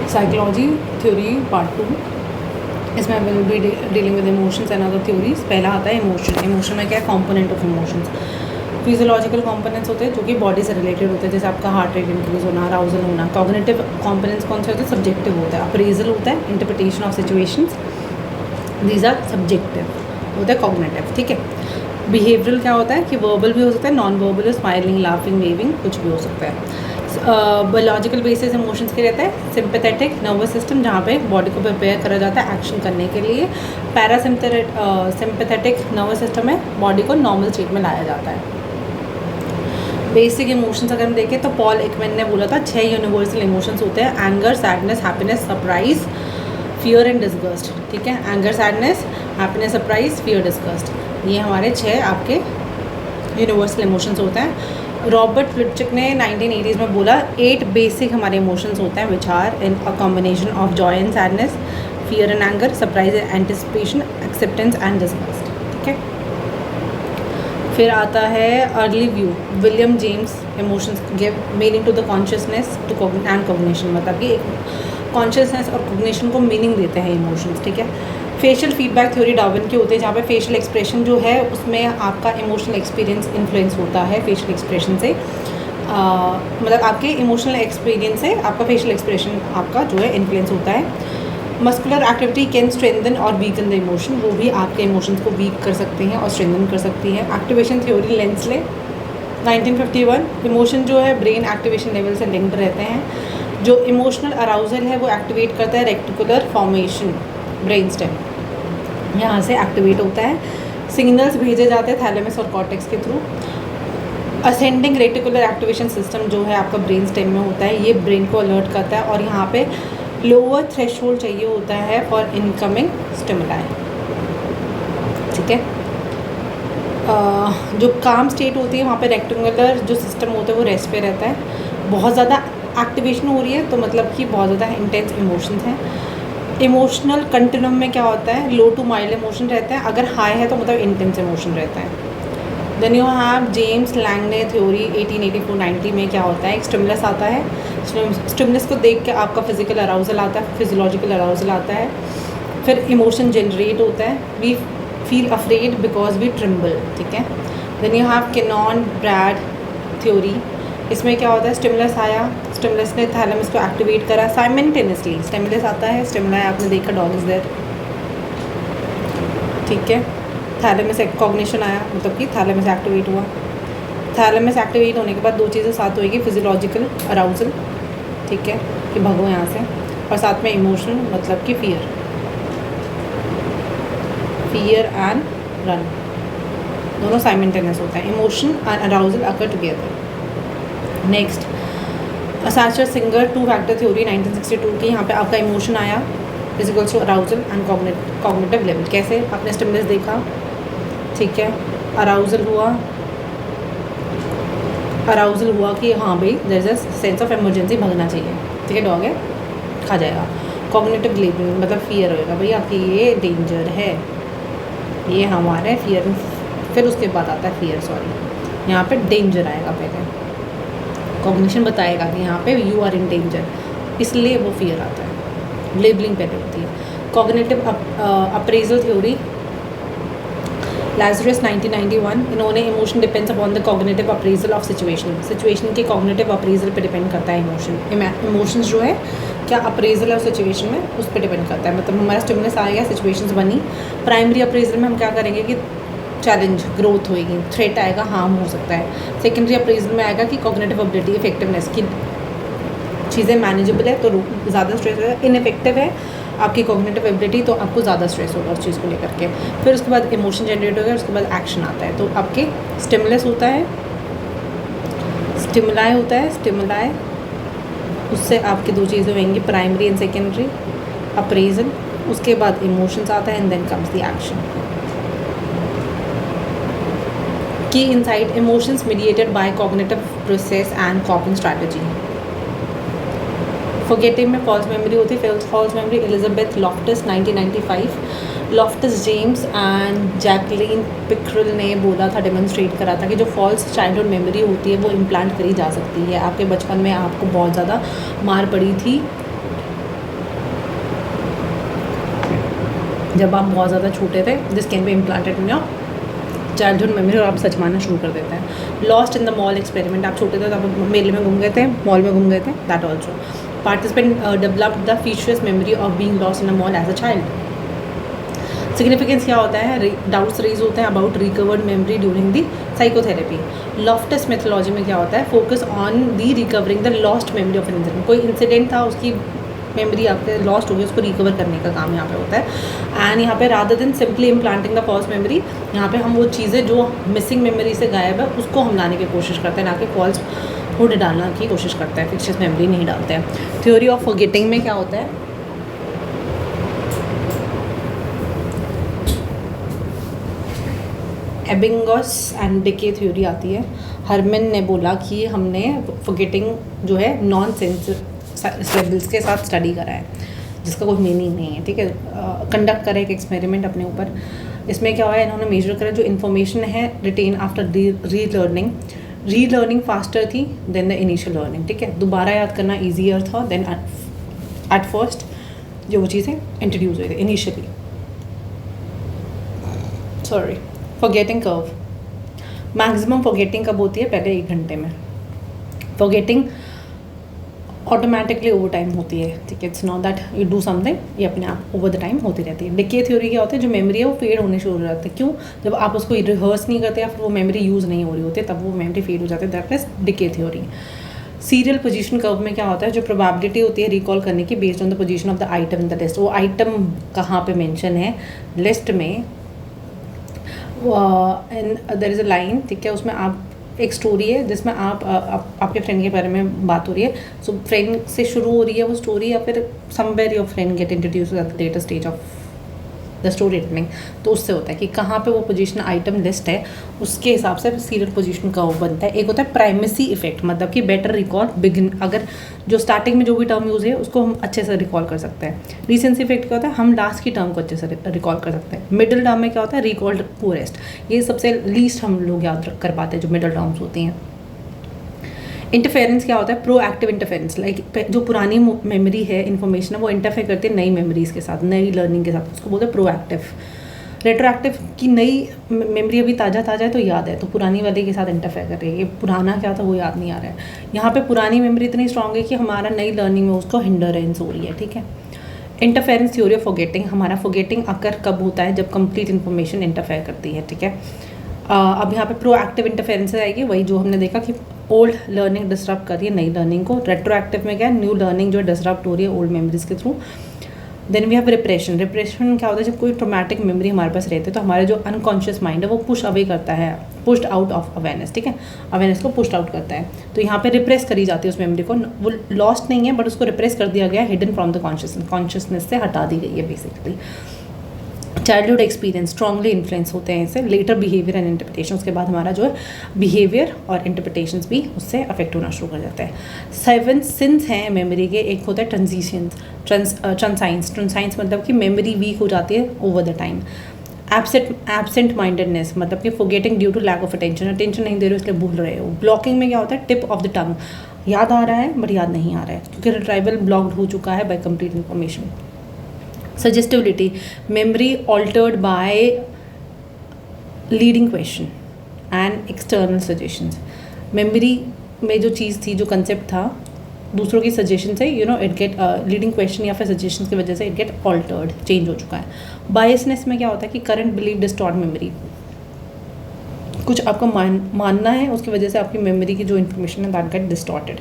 Psychology theory part 2, इसमें will be dealing with emotions and other theories. पहला आता है इमोशन। इमोशन में क्या है? Component of emotions. Physiological components होते हैं जो कि बॉडी से रिलेटेड होते हैं, जैसे आपका हार्ट रेट इंक्रीज होना, अराउजल होना। कॉग्निटिव कंपोनेंट्स कौन से होते हैं? सब्जेक्टिव होता है। अप्रेजल होता है, interpretation of situations, these are subjective होता है कॉग्निटिव। ठीक है। बिहेवियरल क्या होता है कि वर्बल भी हो सकता है, non verbal, smiling, laughing, waving, कुछ भी हो सकता है। बायोलॉजिकल बेसिस इमोशंस के रहता है। सिंपैथेटिक नर्वस सिस्टम, जहाँ पे बॉडी को प्रिपेयर करा जाता है एक्शन करने के लिए। सिंपैथेटिक नर्वस सिस्टम है, बॉडी को नॉर्मल स्टेट में लाया जाता है। बेसिक इमोशंस अगर हम देखें तो पॉल एकमैन ने बोला था 6 यूनिवर्सल इमोशंस होते हैं: anger, sadness, happiness, surprise, fear and disgust. ठीक है। Anger, sadness, happiness, surprise, fear, disgust, ये हमारे 6 आपके यूनिवर्सल इमोशंस होते हैं। रॉबर्ट फ्लिटचिक ने 1980s में बोला 8 बेसिक हमारे इमोशंस होते हैं, which are in a combination of joy and sadness, fear and anger, surprise and anticipation, acceptance and disgust. ठीक है। फिर आता है early view. William James emotions give meaning to the consciousness to and cognition, मतलब कि consciousness और cognition को meaning देते हैं इमोशंस। ठीक है। फेशियल फीडबैक थ्योरी डार्विन की होती है, जहाँ पे फेशियल एक्सप्रेशन जो है उसमें आपका इमोशनल एक्सपीरियंस इन्फ्लुएंस होता है फेशियल एक्सप्रेशन से। मतलब आपके इमोशनल एक्सपीरियंस से आपका फेशियल एक्सप्रेशन आपका जो है इन्फ्लुएंस होता है। मस्कुलर एक्टिविटी कैन स्ट्रेंथन और वीकन द इमोशन, वो भी आपके इमोशंस को वीक कर सकती हैं और स्ट्रेंथन कर सकती हैं। Activation theory लेंसले 1951। इमोशन जो है ब्रेन एक्टिवेशन लेवल से लिंक्ड रहते हैं। जो इमोशनल अराउजल है वो एक्टिवेट करता है रेक्टिकुलर फॉर्मेशन, ब्रेन स्टेम, यहाँ से एक्टिवेट होता है। सिग्नल्स भेजे जाते हैं थैलेमस और कॉर्टेक्स के through. Ascending reticular activation system जो है आपका ब्रेन स्टेम में होता है, ये ब्रेन को अलर्ट करता है और यहाँ पे लोअर थ्रेशोल्ड चाहिए होता है फॉर इनकमिंग स्टिमुलाई। ठीक है। जो काम स्टेट होती है वहाँ पे रेक्टेंगुलर जो सिस्टम होता है वो रेस्ट पे रहता है। बहुत ज़्यादा एक्टिवेशन हो रही है तो मतलब कि बहुत ज़्यादा इंटेंस इमोशंस हैं। इमोशनल कंटिन्यूम में क्या होता है? लो टू माइल्ड इमोशन रहता है, अगर हाई है तो मतलब इंटेंस इमोशन रहता है। Then you have James Lange theory 1884-90 में क्या होता है? एक स्टिमुलस आता है, स्टिमुलस को देख के आपका फिजिकल अराउजल आता है, फिजियोलॉजिकल अराउजल आता है, फिर इमोशन जनरेट होता है। We feel afraid because we tremble. ठीक है। Then you have Cannon Bard theory, इसमें क्या होता है? स्टिमुलस आया, स्टिमुलस ने थैलेमस को एक्टिवेट करा साइमल्टेनियसली। स्टिमुलस आता है, स्टिमुलाई आपने देखा, डॉग इज देयर। ठीक है। थैलेमस कॉग्निशन आया, मतलब कि थैलेमस एक्टिवेट हुआ। थैलेमस एक्टिवेट होने के बाद 2 चीज़ें साथ होएगी, फिजियोलॉजिकल अराउजल, ठीक है, कि भगो यहाँ से, और साथ में इमोशन, मतलब कि फियर एंड रन, दोनों साइमल्टेनियस होता है। Emotion and arousal occur together. Next साचर सिंगर 2 फैक्टर थ्योरी 1962 की, यहाँ पे आपका इमोशन आया is equals to arousal and cognitive level. कैसे? आपने स्टिमुलस देखा, ठीक है, अराउजल हुआ कि हाँ भाई there is a sense of emergency, भगना चाहिए, ठीक है, डॉग है, खा जाएगा। कॉग्निटिव लेवल मतलब फियर होएगा, भैया कि ये डेंजर है, ये हमारे फियर, फिर उसके बाद आता है फियर, सॉरी, यहाँ पे डेंजर आएगा पहले, कॉग्निशन बताएगा कि यहाँ पे यू आर इन डेंजर, इसलिए वो फियर आता है, लेबलिंग पहले होती है। कॉग्निटिव अप्रेजल थ्योरी लाजरस 1991, इन्होंने emotion depends upon the cognitive appraisal of situation के कॉग्निटिव अप्रेजल पे डिपेंड करता है इमोशंस जो है, क्या अप्रेजल है उस सिचुएशन में, उस पर डिपेंड करता है। मतलब हमारा स्टिमुलस आएगा, सिचुएशंस बनी, प्राइमरी अप्रेजल में हम क्या करेंगे कि चैलेंज, ग्रोथ होएगी, थ्रेट आएगा, हार्म हो सकता है। सेकेंडरी अप्रेजल में आएगा कि कॉग्निटिव एबिलिटी, इफेक्टिवनेस की चीज़ें मैनेजेबल है तो ज़्यादा स्ट्रेस है, इनइफेक्टिव है आपकी कॉग्निटिव एबिलिटी तो आपको ज़्यादा स्ट्रेस होगा उस चीज़ को लेकर के। फिर उसके बाद इमोशन जनरेट होगा, उसके बाद एक्शन आता है। तो आपके स्टिमुलस होता है, स्टिमुलाई होता है, स्टिमुलाई, उससे आपकी 2 चीज़ें होंगी, प्राइमरी एंड सेकेंडरी अप्रेजल, उसके बाद इमोशंस आता है and then comes the action. Key insight emotions mediated by cognitive process and coping strategy. Forgetting में फॉल्स मेमोरी होती है, false memory Elizabeth Loftus 1995, Loftus James and Jacqueline Pickrell ने बोला था, डेमोन्स्ट्रेट करा था कि जो फॉल्स चाइल्डहुड मेमोरी होती है वो इम्प्लांट करी जा सकती है। आपके बचपन में आपको बहुत ज़्यादा मार पड़ी थी जब आप बहुत ज़्यादा छोटे थे, this can be implanted in your childhood memory और आप सच मानना शुरू कर देते हैं. Lost in the mall experiment, आप छोटे थे तो आप मेले में घूम गए थे, मॉल में घूम गए थे, that also. Participant developed the features memory of being lost in a mall as a child. Significance क्या होता है? डाउट्स रेज होते हैं about recovered memory during the psychotherapy. Loftus methodology में क्या होता है? Focus on the recovering the lost memory of an incident. कोई इंसिडेंट था, उसकी मेमोरी आपके लॉस्ट हो गई, उसको रिकवर करने का काम यहाँ पे होता है. एंड यहाँ पे rather than simply implanting the false memory, यहाँ पे हम वो चीज़ें जो मिसिंग मेमोरी से गायब है उसको हम लाने की कोशिश करते हैं, ना कि फॉल्स हुड डालने की कोशिश करते हैं, फिक्शियस मेमोरी नहीं डालते हैं. थ्योरी ऑफ फॉरगेटिंग में क्या होता है? एबिंगस एंड डिके थ्योरी आती है. हरमन ने बोला कि हमने फॉरगेटिंग जो है नॉन सेंस लेवल्स के साथ स्टडी करा है, जिसका कोई मीनिंग नहीं है. ठीक है, कंडक्ट करें एक एक्सपेरिमेंट अपने ऊपर. इसमें क्या हुआ है, इन्होंने मेजर करा जो इन्फॉर्मेशन है रिटेन आफ्टर री लर्निंग फास्टर थी देन द इनिशियल लर्निंग. ठीक है, दोबारा याद करना ईजियर था देन एट फर्स्ट जो वो चीज़ें इंट्रोड्यूस हुई थी initially. Sorry, forgetting curve. Maximum forgetting कब होती है? पहले 1 घंटे में. फॉरगेटिंग ऑटोमेटिकली ओवर टाइम होती है. ठीक है, it's not that you do something, ये अपने आप ओवर द टाइम होती रहती है. डिके थ्योरी क्या होता है? जो मेमोरी है वो फेड होने शुरू हो जाती है. क्यों? जब आप उसको रिहर्स नहीं करते या फिर वो मेमोरी यूज़ नहीं हो रही होती है, तब वो मेमोरी फेड हो जाती है. That is decay theory. Serial position curve में क्या होता है? जो प्रोबेबिलिटी होती है रिकॉल करने की based on the position of the item in the list. वो आइटम कहाँ पे मेंशन है लिस्ट में, and there is a line. ठीक है, उसमें आप एक स्टोरी है जिसमें आपके फ्रेंड के बारे में बात हो रही है. सो फ्रेंड से शुरू हो रही है वो स्टोरी, या फिर somewhere your friend gate introduce at the later stage of the story telling. तो उससे होता है कि कहाँ पे वो पोजीशन आइटम लिस्ट है, उसके हिसाब से सीरियल पोजीशन का वो बनता है. एक होता है प्राइमेसी इफेक्ट, मतलब कि बेटर रिकॉल बिगिन, अगर जो स्टार्टिंग में जो भी टर्म यूज़ है उसको हम अच्छे से रिकॉल कर सकते हैं. रीसेंसी इफेक्ट क्या होता है? हम लास्ट की टर्म को अच्छे से रिकॉल कर सकते हैं. मिडिल टर्म में क्या होता है? Recalled poorest. ये सबसे लीस्ट हम लोग याद कर पाते हैं जो मिडिल टर्म्स होती हैं. इंटरफेरेंस क्या होता है? Pro active interference. लाइक जो पुरानी मेमोरी है, इन्फॉर्मेशन है, वो इंटरफेयर करती है नई मेमोरीज के साथ, नई लर्निंग के साथ, उसको बोलते हैं प्रो एक्टिव. रेट्रोएक्टिव की नई मेमोरी अभी ताज़ा है तो याद है, तो पुरानी वाले के साथ इंटरफेयर कर रही है. ये पुराना क्या था वो याद नहीं आ रहा है. यहाँ पे पुरानी मेमोरी इतनी स्ट्रांग है कि हमारा नई लर्निंग में उसको हिंडरेंस हो रही है. ठीक है, इंटरफेरेंस थ्योरी ऑफ फॉरगेटिंग. हमारा फॉरगेटिंग अकर कब होता है? जब कंप्लीट इन्फॉर्मेशन इंटरफेयर करती है. ठीक है, अब यहाँ पे प्रोएक्टिव इंटरफेरेंस आएगी, वही जो हमने देखा कि ओल्ड लर्निंग डिस्टर्ब कर रही है नई लर्निंग को. रेट्रोएक्टिव में क्या है? न्यू लर्निंग जो है डिस्टर्ब हो रही है ओल्ड मेमोरीज के थ्रू. Then we have repression. Repression क्या होता है? जब कोई ट्रोमेटिक मेमोरी हमारे पास रहती है तो हमारे जो अनकॉन्शियस माइंड है वो पुश अवे करता है, पुश्ड आउट ऑफ अवेयरनेस. ठीक है, अवेयरनेस को पुश्ड आउट करता है. तो यहाँ पे रिप्रेस करी जाती है उस मेमोरी को. वो लॉस्ट नहीं है बट उसको रिप्रेस कर दिया गया है, हिडन फ्रॉम द कॉन्शियसनेस से हटा दी गई है basically. Childhood experience strongly influence होते हैं इससे. लेटर बिहेवियर एंड इंटरप्रिटेशन, उसके बाद हमारा जो है बिहेवियर और इंटरप्रिटेशंस भी उससे अफेक्ट होना शुरू कर जाता है. 7 सिंस हैं मेमोरी के. एक होता है ट्रांजिशंस, ट्रांसाइंस मतलब कि मेमोरी वीक हो जाती है over the time. Absent mindedness मतलब कि forgetting due to lack of attention नहीं दे रहे हो इसलिए भूल रहे हो. ब्लॉकिंग में क्या होता है? टिप ऑफ द टंग, याद आ रहा है बट याद नहीं आ रहा है क्योंकि रिट्राइवल ब्लॉक्ड हो चुका है by complete information. Suggestibility, memory altered by leading question and external suggestions. Memory में जो चीज़ थी, जो कंसेप्ट था, दूसरों की सजेशन से इट गेट लीडिंग क्वेश्चन या फिर सजेशन की वजह से इट गेट ऑल्टर्ड, चेंज हो चुका है. बायसनेस में क्या होता है कि करंट बिलीव डिस्टॉर्ट मेमोरी. कुछ आपको मानना है, उसकी वजह से आपकी मेमोरी की जो इन्फॉर्मेशन है दैट गेट डिस्टॉर्टेड.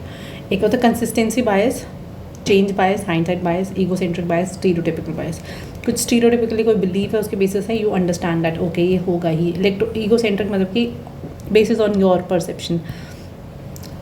एक होता है कंसिस्टेंसी बायस, चेंज बायस, हाइंडसाइट बायस, ईगोसेंट्रिक बायस, स्टीरियोटिपिकल बायस. कुछ स्टीरियोटिपिकली कोई बिलीफ है उसके बेसिस है यू अंडरस्टैंड दैट ओके ये होगा ही. ईगोसेंट्रिक मतलब कि बेसिस ऑन योर परसेप्शन,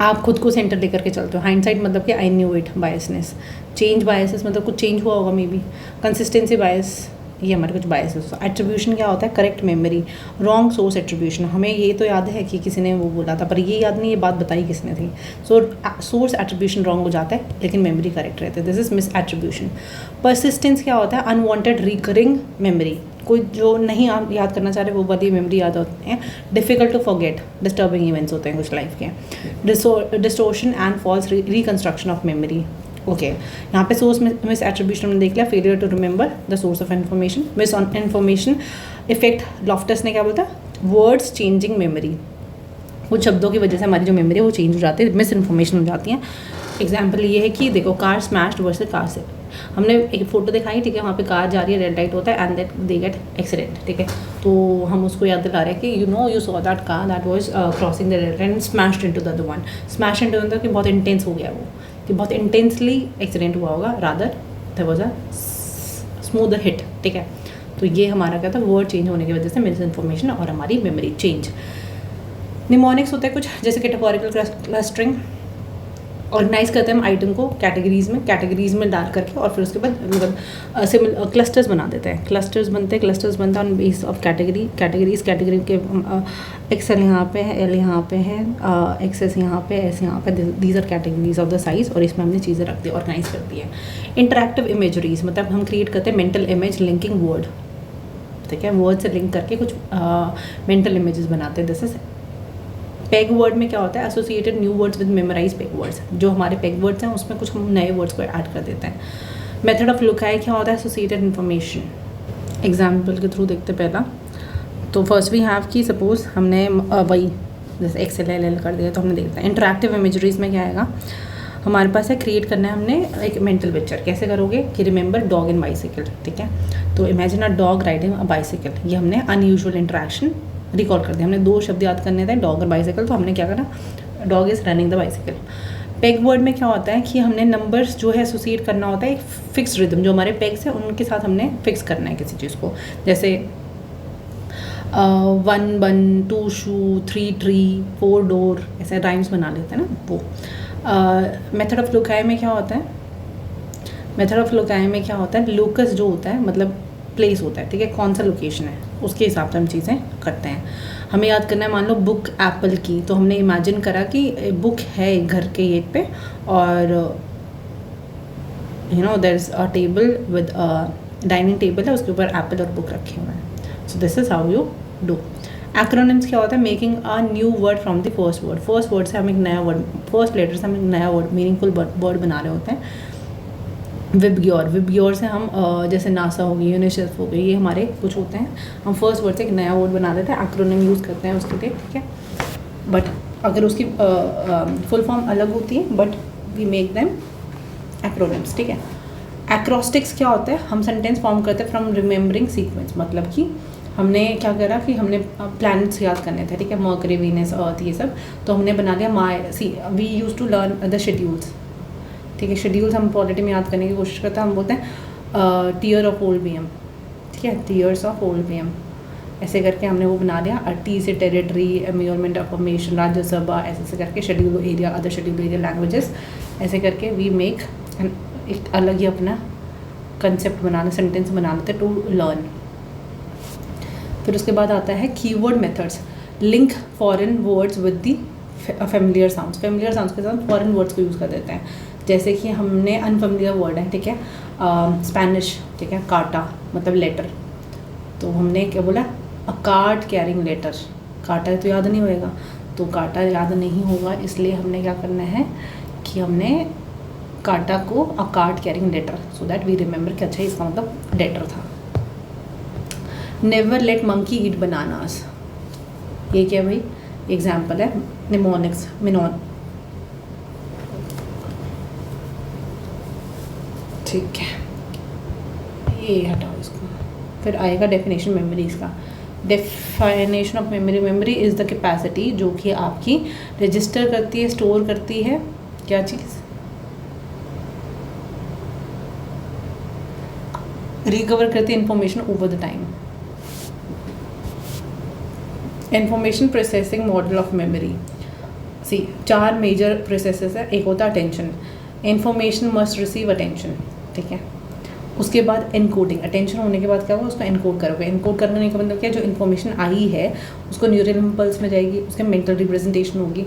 आप खुद को सेंटर लेकर के चलते हो. हाइंडसाइट मतलब कि I knew it biasness. Change biases मतलब कुछ चेंज हुआ होगा मे बी. कंसिस्टेंसी बायस, ये हमारे कुछ बायसेस. एट्रीब्यूशन क्या होता है? Correct memory. Wrong source attribution, हमें ये तो याद है कि किसी ने वो बोला था पर ये याद नहीं ये बात बताई किसने थी. सो सोर्स एट्रीब्यूशन रॉन्ग हो जाता है लेकिन मेमोरी करेक्ट रहती है. This is miss attribution. Persistence क्या होता है? Unwanted recurring memory. कोई जो नहीं आप याद करना चाह रहे वो वाली मेमोरी याद होते हैं. Difficult to forget, disturbing events होते हैं कुछ लाइफ के. Distortion and false reconstruction of memory. Okay यहाँ पे सोर्स मिस एट्रीब्यूशन हमने देख लिया, failure to remember the source of information, misinformation effect Loftus ने क्या बोलता, वर्ड्स चेंजिंग मेमोरी, कुछ शब्दों की वजह से हमारी जो मेमोरी है वो चेंज हो जाती है, मिस इन्फॉर्मेशन हो जाती है। एग्जाम्पल ये है कि देखो कार स्मैश्ड वर्सेस कार से, हमने एक फ़ोटो दिखाई, ठीक है, वहाँ पे कार जा रही है, रेड लाइट होता है and that they get accident, ठीक है, तो हम उसको याद दिला रहे हैं कि you saw that car that was crossing the red light and smashed into the other one, smash into मतलब कि बहुत इंटेंस हो गया वो, कि बहुत इंटेंसली एक्सीडेंट हुआ होगा, rather there was a smoother hit, ठीक है। तो ये हमारा क्या था, वर्ड चेंज होने की वजह से मिस इन्फॉर्मेशन और हमारी मेमोरी चेंज। निमोनिक्स होता है कुछ जैसे कैटेगोरिकल क्लस्टरिंग, ऑर्गेनाइज करते हैं हम आइटम को कैटेगरीज में डाल करके और फिर उसके बाद मतलब क्लस्टर्स बना देते हैं, क्लस्टर्स बनते हैं ऑन बेस ऑफ कैटेगरी के एक्सएल यहाँ पे है, एल यहाँ पे है, एक्सएस यहाँ पे, एस यहाँ पे, these are categories of the size, और इसमें हमने चीज़ें रख दी, ऑर्गेनाइज कर दी है। इंटरैक्टिव इमेजरीज मतलब हम क्रिएट करते हैं मेंटल इमेज लिंकिंग वर्ड, ठीक है, वर्ड से लिंक करके कुछ मेंटल इमेजेस बनाते हैं। दिस इज पेग वर्ड में क्या होता है, associated new words with memorize peg words, जो हमारे पेग वर्ड्स हैं उसमें कुछ हम नए वर्ड्स को ऐड कर देते हैं। मेथड ऑफ लुकाई क्या होता है, एसोसिएटेड इन्फॉर्मेशन, एग्जाम्पल के थ्रू देखते पहला। तो फर्स्ट वी हैव कि सपोज हमने वही जैसे एक्सएल एल कर दिया, तो हमने देखते हैं इंटरैक्टिव इमेजरीज में क्या आएगा, हमारे पास है क्रिएट करना है हमने एक मेंटल पिक्चर, कैसे करोगे कि रिमेंबर डॉग एंड बाइसिकल, ठीक है, तो imagine a dog riding a bicycle, ये हमने अनयूजुअल इंटरेक्शन रिकॉर्ड कर दिया, हमने दो शब्द याद करने थे, डॉग और बाइसिकल, तो हमने क्या करा, dog is running the bicycle. Peg word में क्या होता है कि हमने नंबर्स जो है एसोसिएट करना होता है एक फिक्स रिदम, जो हमारे पेग्स हैं उनके साथ हमने फिक्स करना है किसी चीज़ को, जैसे 1 बन, 2 शू, 3 ट्री, 4 डोर, ऐसे राइम्स बना लेते हैं ना वो। मेथड ऑफ लुकाई में क्या होता है, मेथड ऑफ लुकाई में क्या होता है, लोकस जो होता है मतलब प्लेस होता है, ठीक है, कौन सा लोकेशन है उसके हिसाब से हम चीज़ें करते हैं। हमें याद करना है, मान लो बुक एप्पल की, तो हमने इमेजिन करा कि बुक है घर के ये पे और you know there is a table with dining table है, उसके ऊपर एप्पल और बुक रखे हुए हैं। So this is how you do. Acronyms क्या होता है, making a new word from the first word से हम एक नया वर्ड, फर्स्ट लेटर से हम एक नया वर्ड, मीनिंगफुल वर्ड बना रहे होते हैं। विबग्योर से हम जैसे नासा हो गई, यूनिसेफ हो गई, ये हमारे कुछ होते हैं, हम फर्स्ट वर्ड से एक नया वर्ड बना देते हैं, एक्रोनिम यूज़ करते हैं उसके लिए, ठीक है। बट अगर उसकी फुल फॉर्म अलग होती है, but we make them acronyms, ठीक है। एक्रोस्टिक्स क्या होता है, हम सेंटेंस फॉर्म करते हैं फ्रॉम रिमेंबरिंग सीक्वेंस, मतलब कि हमने क्या करा कि हमने प्लैनेट्स याद करने थे, ठीक है, मर्करी, वीनस, अर्थ, ये सब, तो हमने बना लिया we use to learn the schedules, ठीक है, शेड्यूल्स हम पॉलिटी में याद करने की कोशिश करते हैं, हम बोलते हैं टीयर ऑफ ओल्ड बीएम, ठीक है, टीयर्स ऑफ ओल्ड बीएम, ऐसे करके हमने वो बना लिया। टी से टेरिटरी, एम्यूरमेंट ऑफर्मेशन, राज्यसभा, ऐसे करके schedule area, other schedule area languages, ऐसे करके वी मेक एक अलग ही अपना कंसेप्ट बनाना, सेंटेंस बना लेते टू लर्न। फिर उसके बाद आता है keyword methods, link foreign words with the familiar sounds के साथ फॉरेन वर्ड्स को यूज़ कर देते हैं, जैसे कि हमने अनफेमिलियर वर्ड है, ठीक है, स्पेनिश, ठीक है, काटा मतलब लेटर, तो हमने क्या बोला, अ कार्ड कैरिंग लेटर, काटा तो याद नहीं होएगा, तो काटा याद नहीं होगा, इसलिए हमने क्या करना है कि हमने काटा को a card carrying letter, so that we remember कि अच्छा इसका मतलब लेटर था। Never let monkey eat bananas, ये क्या भाई एग्जाम्पल है, निमोनिक्स, मिनोन, ठीक है, ये हटाओ इसको। फिर आएगा डेफिनेशन मेमोरीज का। Definition of memory is the capacity जो कि आपकी रजिस्टर करती है, स्टोर करती है, क्या चीज़, रिकवर करती है information over the time. Information processing model of memory, see 4 major processes है, एक होता है attention, information must receive attention, ठीक है, उसके बाद एनकोडिंग, अटेंशन होने के बाद क्या होगा, उसको एनकोड करोगे, एनकोड करने का मतलब क्या, जो इन्फॉर्मेशन आई है उसको न्यूरल इम्पल्स में जाएगी, उसके मेंटल रिप्रेजेंटेशन होगी,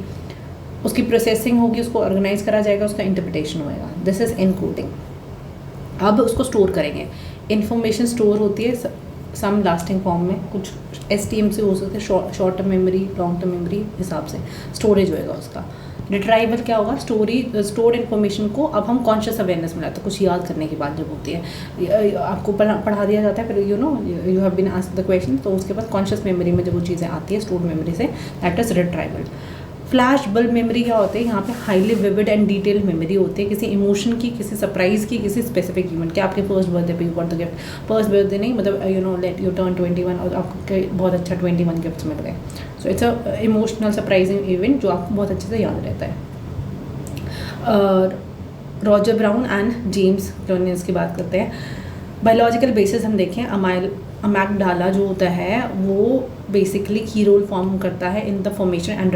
उसकी प्रोसेसिंग होगी, उसको ऑर्गेनाइज करा जाएगा, उसका इंटरप्रिटेशन होएगा, दिस इज एनकोडिंग। अब उसको स्टोर करेंगे, इन्फॉर्मेशन स्टोर होती है सम लास्टिंग फॉर्म में, कुछ STM से हो सकते हैं, short term memory, long term memory हिसाब से स्टोरेज होएगा उसका। रिट्राइवल क्या होगा, स्टोर्ड इन्फॉर्मेशन को अब हम कॉन्शियस अवेयरनेस में लाते हैं, कुछ याद करने की बात जब होती है, आपको पढ़ा दिया जाता है, फिर you have been asked the question, तो उसके बाद कॉन्शियस मेमोरी में जब वो चीज़ें आती है स्टोर्ड मेमोरी से, that is retrieval. Flash bulb memory क्या होती है, यहाँ पे highly vivid and detail memory होती है किसी इमोशन की, किसी सरप्राइज की, किसी स्पेसिफिक इवेंट के। आपके फर्स्ट बर्थडे पे you got the gift, first birthday नहीं मतलब लेट यू टर्न 21 और आपको बहुत अच्छा 21 गिफ्ट्स मिल गए, so it's a emotional surprising event जो आपको बहुत अच्छे से याद रहता है। रॉजर ब्राउन एंड जेम्स क्लोनियस की बात करते हैं। बायोलॉजिकल बेसिस हम देखें, अमैगडाला जो होता है वो बेसिकली की रोल फॉर्म करता है in the formation and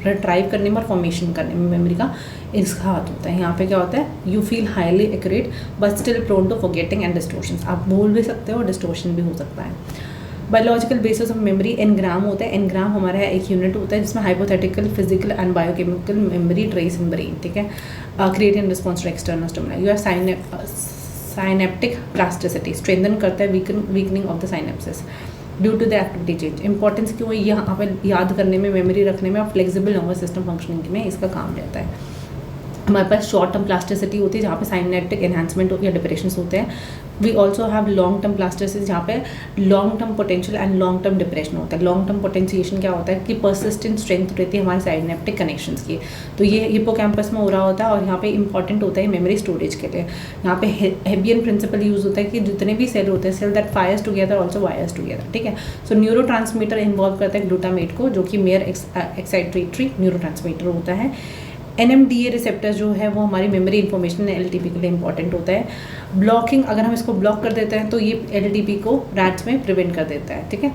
retrieve करने में और फॉर्मेशन करने में मेमोरी का इसका हाथ होता है। यहाँ पे क्या होता है, you feel highly accurate but still prone to forgetting and distortions, आप भूल भी सकते हो और डिस्टोर्शन भी हो सकता है। Biological basis of memory engram होता है, एनग्राम हमारा एक यूनिट होता है जिसमें hypothetical, physical and biochemical memory trace in brain, ठीक है, create in response to external stimuli. You have synaptic plasticity, strengthen करता है weakening of the synapses due to the activity change. Importance क्यों है यहाँ पर याद करने में, मेमोरी रखने में और फ्लेक्सिबल नर्वस सिस्टम फंक्शनिंग में इसका काम रहता है। हमारे पास शॉर्ट टर्म प्लास्टिसिटी होती है जहाँ पे साइनेप्टिक एनहांसमेंट या डिप्रेशंस होते हैं। We also have long term plasticity जहाँ पे long term potential and long term depression होता है। लॉन्ग टर्म पोटेंशिएशन क्या होता है कि परसिस्टेंट स्ट्रेंथ रहती है हमारे साइनेप्टिक कनेक्शंस की, तो ये हिप्पोकैम्पस में हो रहा होता है और यहाँ पे इंपॉर्टेंट होता है मेमोरी स्टोरेज के लिए। यहाँ पे हेबियन प्रिंसिपल यूज होता है कि जितने भी सेल होते हैं, cell that fires together also wires together, ठीक है। सो न्यूरो ट्रांसमीटर इन्वॉल्व करता है ग्लूटामेट को, जो कि मेयर एक्साइटेटरी न्यूरो ट्रांसमीटर होता है। NMDA रिसेप्टर जो है वो हमारी मेमोरी इंफॉर्मेशन LTP के लिए इंपॉर्टेंट होता है। ब्लॉकिंग, अगर हम इसको ब्लॉक कर देते हैं तो ये LTP को रैट्स में प्रिवेंट कर देता है, ठीक है।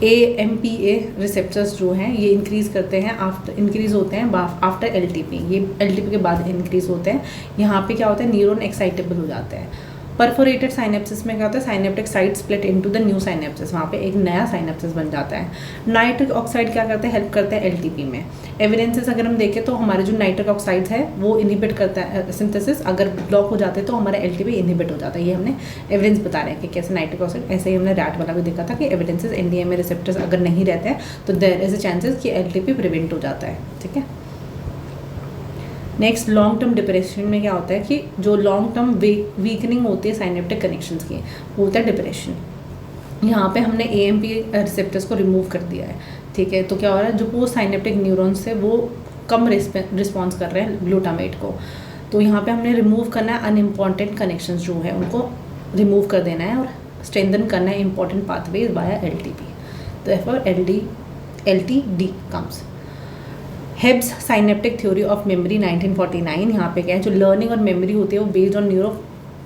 AMPA रिसेप्टर्स जो हैं ये इंक्रीज़ करते हैं इंक्रीज़ होते हैं आफ्टर LTP, ये LTP के बाद इंक्रीज़ होते हैं। यहाँ पे क्या होता है, न्यूरॉन एक्साइटेबल हो जाते हैं। परफोरेटेड साइनेप्सिस में क्या होता है, synaptic site split into the new synapses, वहाँ पे एक नया साइनेप्सिस बन जाता है। नाइट्रिक ऑक्साइड क्या करता है, हेल्प करता है LTP में। एविडेंसेस अगर हम देखें तो हमारे जो नाइट्रिक ऑक्साइड्स है वो इनहिबिट करता है सिंथेसिस, अगर ब्लॉक हो जाते हैं तो हमारा LTP इनहिबिट हो जाता है। ये हमने एविडेंस बता रहे हैं कि कैसे नाइट्रिक ऑक्साइड, ऐसे ही हमने रैट वाला भी देखा था कि एविडेंसेस NDMA रिसेप्टर्स अगर नहीं रहते हैं तो देयर इज अ चांसेस कि LTP प्रिवेंट हो जाता है, ठीक है। नेक्स्ट लॉन्ग टर्म डिप्रेशन में क्या होता है कि जो लॉन्ग टर्म वीकनिंग होती है साइनेप्टिक कनेक्शंस की, वो होता है डिप्रेशन। यहाँ पे हमने AMP रिसेप्टर्स को रिमूव कर दिया है, ठीक है। तो क्या हो रहा है, जो पोस्ट साइनेप्टिक न्यूरॉन्स है वो कम रिस्पॉन्स कर रहे हैं ग्लूटामेट को, तो यहाँ पे हमने रिमूव करना है अनइम्पॉर्टेंट कनेक्शंस जो है उनको रिमूव कर देना है और स्ट्रेंथन करना है इंपॉर्टेंट पाथवेज बाय LTP, तो therefore LTD comes. Hebb's synaptic theory of memory 1949, यहाँ पे क्या है, जो लर्निंग और मेमोरी होती है वो based on neuro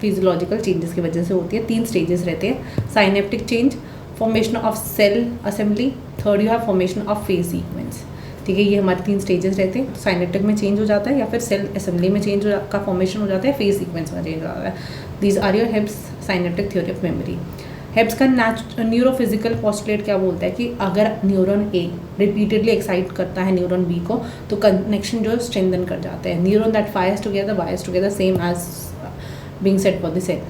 physiological changes की वजह से होती है। 3 स्टेजेस रहते हैं, synaptic change, formation of cell assembly, third you have formation of phase sequence, ठीक है। ये हमारे 3 स्टेजेस रहते हैं, साइनेप्टिक में चेंज हो जाता है या फिर सेल असेंबली में चेंज का फॉर्मेशन हो जाता है, फेज सीक्वेंस में चेंज हो जाता है। These are your Hebb's synaptic theory of memory. Hebb's का न्यूरोफिजिकल पोस्टुलेट क्या बोलता है कि अगर न्यूरॉन A रिपीटेडली एक्साइट करता है न्यूरॉन B को तो कनेक्शन जो है स्ट्रेंथन कर जाते हैं। Neuron that fires together wires together, same as being said for the cell.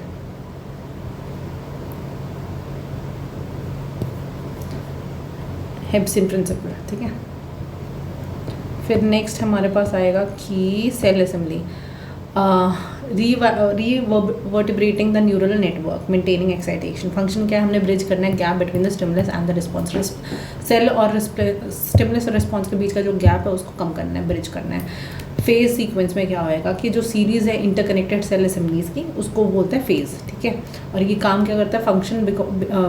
Hebb's in principle, ठीक है। फिर नेक्स्ट हमारे पास आएगा कि cell assembly, revertebrating the neural network, maintaining excitation। Function क्या है, हमने ब्रिज करना है gap between the stimulus and the response. Cell और स्टिमुलस और रिस्पॉन्स के बीच का जो गैप है उसको कम करना है, ब्रिज करना है। फेज सीक्वेंस में क्या होएगा कि जो सीरीज़ है इंटरकनेक्टेड सेल असेंबलीज की उसको बोलते हैं फेज, ठीक है। और ये काम क्या करता है, function